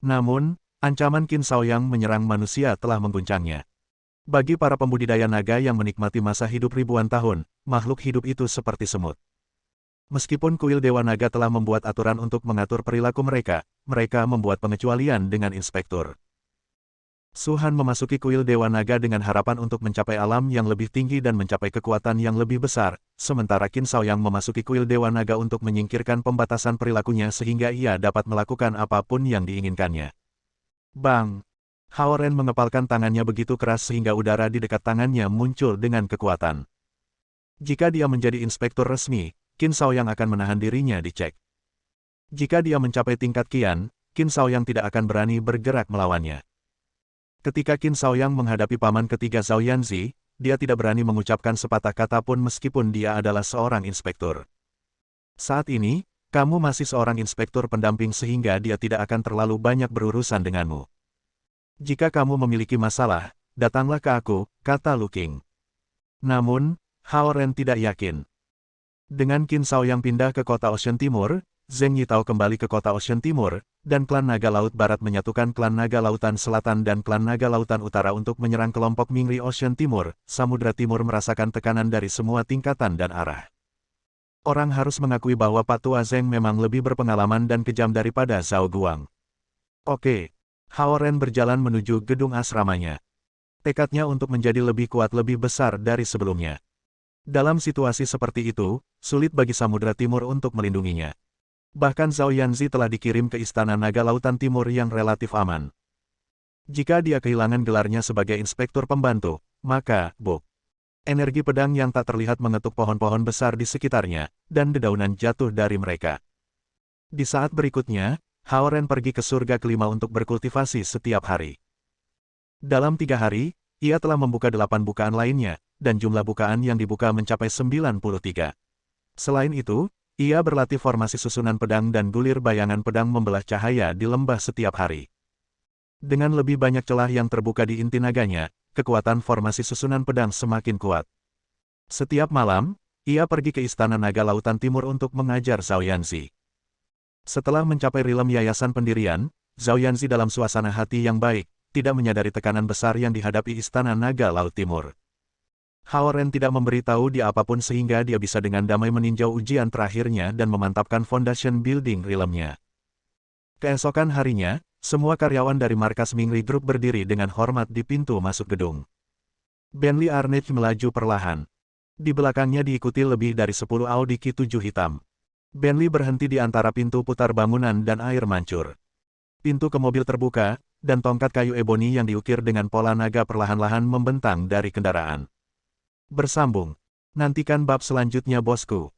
[SPEAKER 1] Namun, ancaman Qin Shaoyang menyerang manusia telah mengguncangnya. Bagi para pembudidaya naga yang menikmati masa hidup ribuan tahun, makhluk hidup itu seperti semut. Meskipun kuil Dewa Naga telah membuat aturan untuk mengatur perilaku mereka, mereka membuat pengecualian dengan inspektur. Su Han memasuki kuil Dewa Naga dengan harapan untuk mencapai alam yang lebih tinggi dan mencapai kekuatan yang lebih besar, sementara Qin Shaoyang memasuki kuil Dewa Naga untuk menyingkirkan pembatasan perilakunya sehingga ia dapat melakukan apapun yang diinginkannya. Bang! Hao Ren mengepalkan tangannya begitu keras sehingga udara di dekat tangannya muncul dengan kekuatan. Jika dia menjadi inspektur resmi, Qin Shaoyang akan menahan dirinya dicek. Jika dia mencapai tingkat Qian, Qin Shaoyang tidak akan berani bergerak melawannya. Ketika Qin Shaoyang menghadapi paman ketiga Zhao Yanzi, dia tidak berani mengucapkan sepatah kata pun meskipun dia adalah seorang inspektur. Saat ini, kamu masih seorang inspektur pendamping sehingga dia tidak akan terlalu banyak berurusan denganmu. Jika kamu memiliki masalah, datanglah ke aku, kata Lu Qing. Namun, Hao Ren tidak yakin. Dengan Qin Shaoyang pindah ke kota Ocean Timur, Zheng Yitao kembali ke kota Ocean Timur, dan klan Naga Laut Barat menyatukan klan Naga Lautan Selatan dan klan Naga Lautan Utara untuk menyerang kelompok Mingri Ocean Timur. Samudra Timur merasakan tekanan dari semua tingkatan dan arah. Orang harus mengakui bahwa Pak Tua Zheng memang lebih berpengalaman dan kejam daripada Zhao Guang. Oke. Hao Ren berjalan menuju gedung asramanya. Tekadnya untuk menjadi lebih kuat lebih besar dari sebelumnya. Dalam situasi seperti itu, sulit bagi Samudra Timur untuk melindunginya. Bahkan Zhao Yanzi telah dikirim ke Istana Naga Lautan Timur yang relatif aman. Jika dia kehilangan gelarnya sebagai inspektur pembantu, maka, energi pedang yang tak terlihat mengetuk pohon-pohon besar di sekitarnya, dan dedaunan jatuh dari mereka. Di saat berikutnya, Hao Ren pergi ke surga kelima untuk berkultivasi setiap hari. Dalam 3 hari, ia telah membuka 8 bukaan lainnya, dan jumlah bukaan yang dibuka mencapai 93. Selain itu, ia berlatih formasi susunan pedang dan gulir bayangan pedang membelah cahaya di lembah setiap hari. Dengan lebih banyak celah yang terbuka di inti naganya, kekuatan formasi susunan pedang semakin kuat. Setiap malam, ia pergi ke Istana Naga Lautan Timur untuk mengajar Zhao Yanzi. Setelah mencapai rilem yayasan pendirian, Zhao Yanzi dalam suasana hati yang baik, tidak menyadari tekanan besar yang dihadapi Istana Naga Laut Timur. Hao Ren tidak memberitahu dia apapun sehingga dia bisa dengan damai meninjau ujian terakhirnya dan memantapkan foundation building rilemnya. Keesokan harinya, semua karyawan dari markas Mingri Group berdiri dengan hormat di pintu masuk gedung. Bentley Arnage melaju perlahan. Di belakangnya diikuti lebih dari 10 Audi Q7 hitam. Bentley berhenti di antara pintu putar bangunan dan air mancur. Pintu ke mobil terbuka, dan tongkat kayu eboni yang diukir dengan pola naga perlahan-lahan membentang dari kendaraan. Bersambung. Nantikan bab selanjutnya bosku.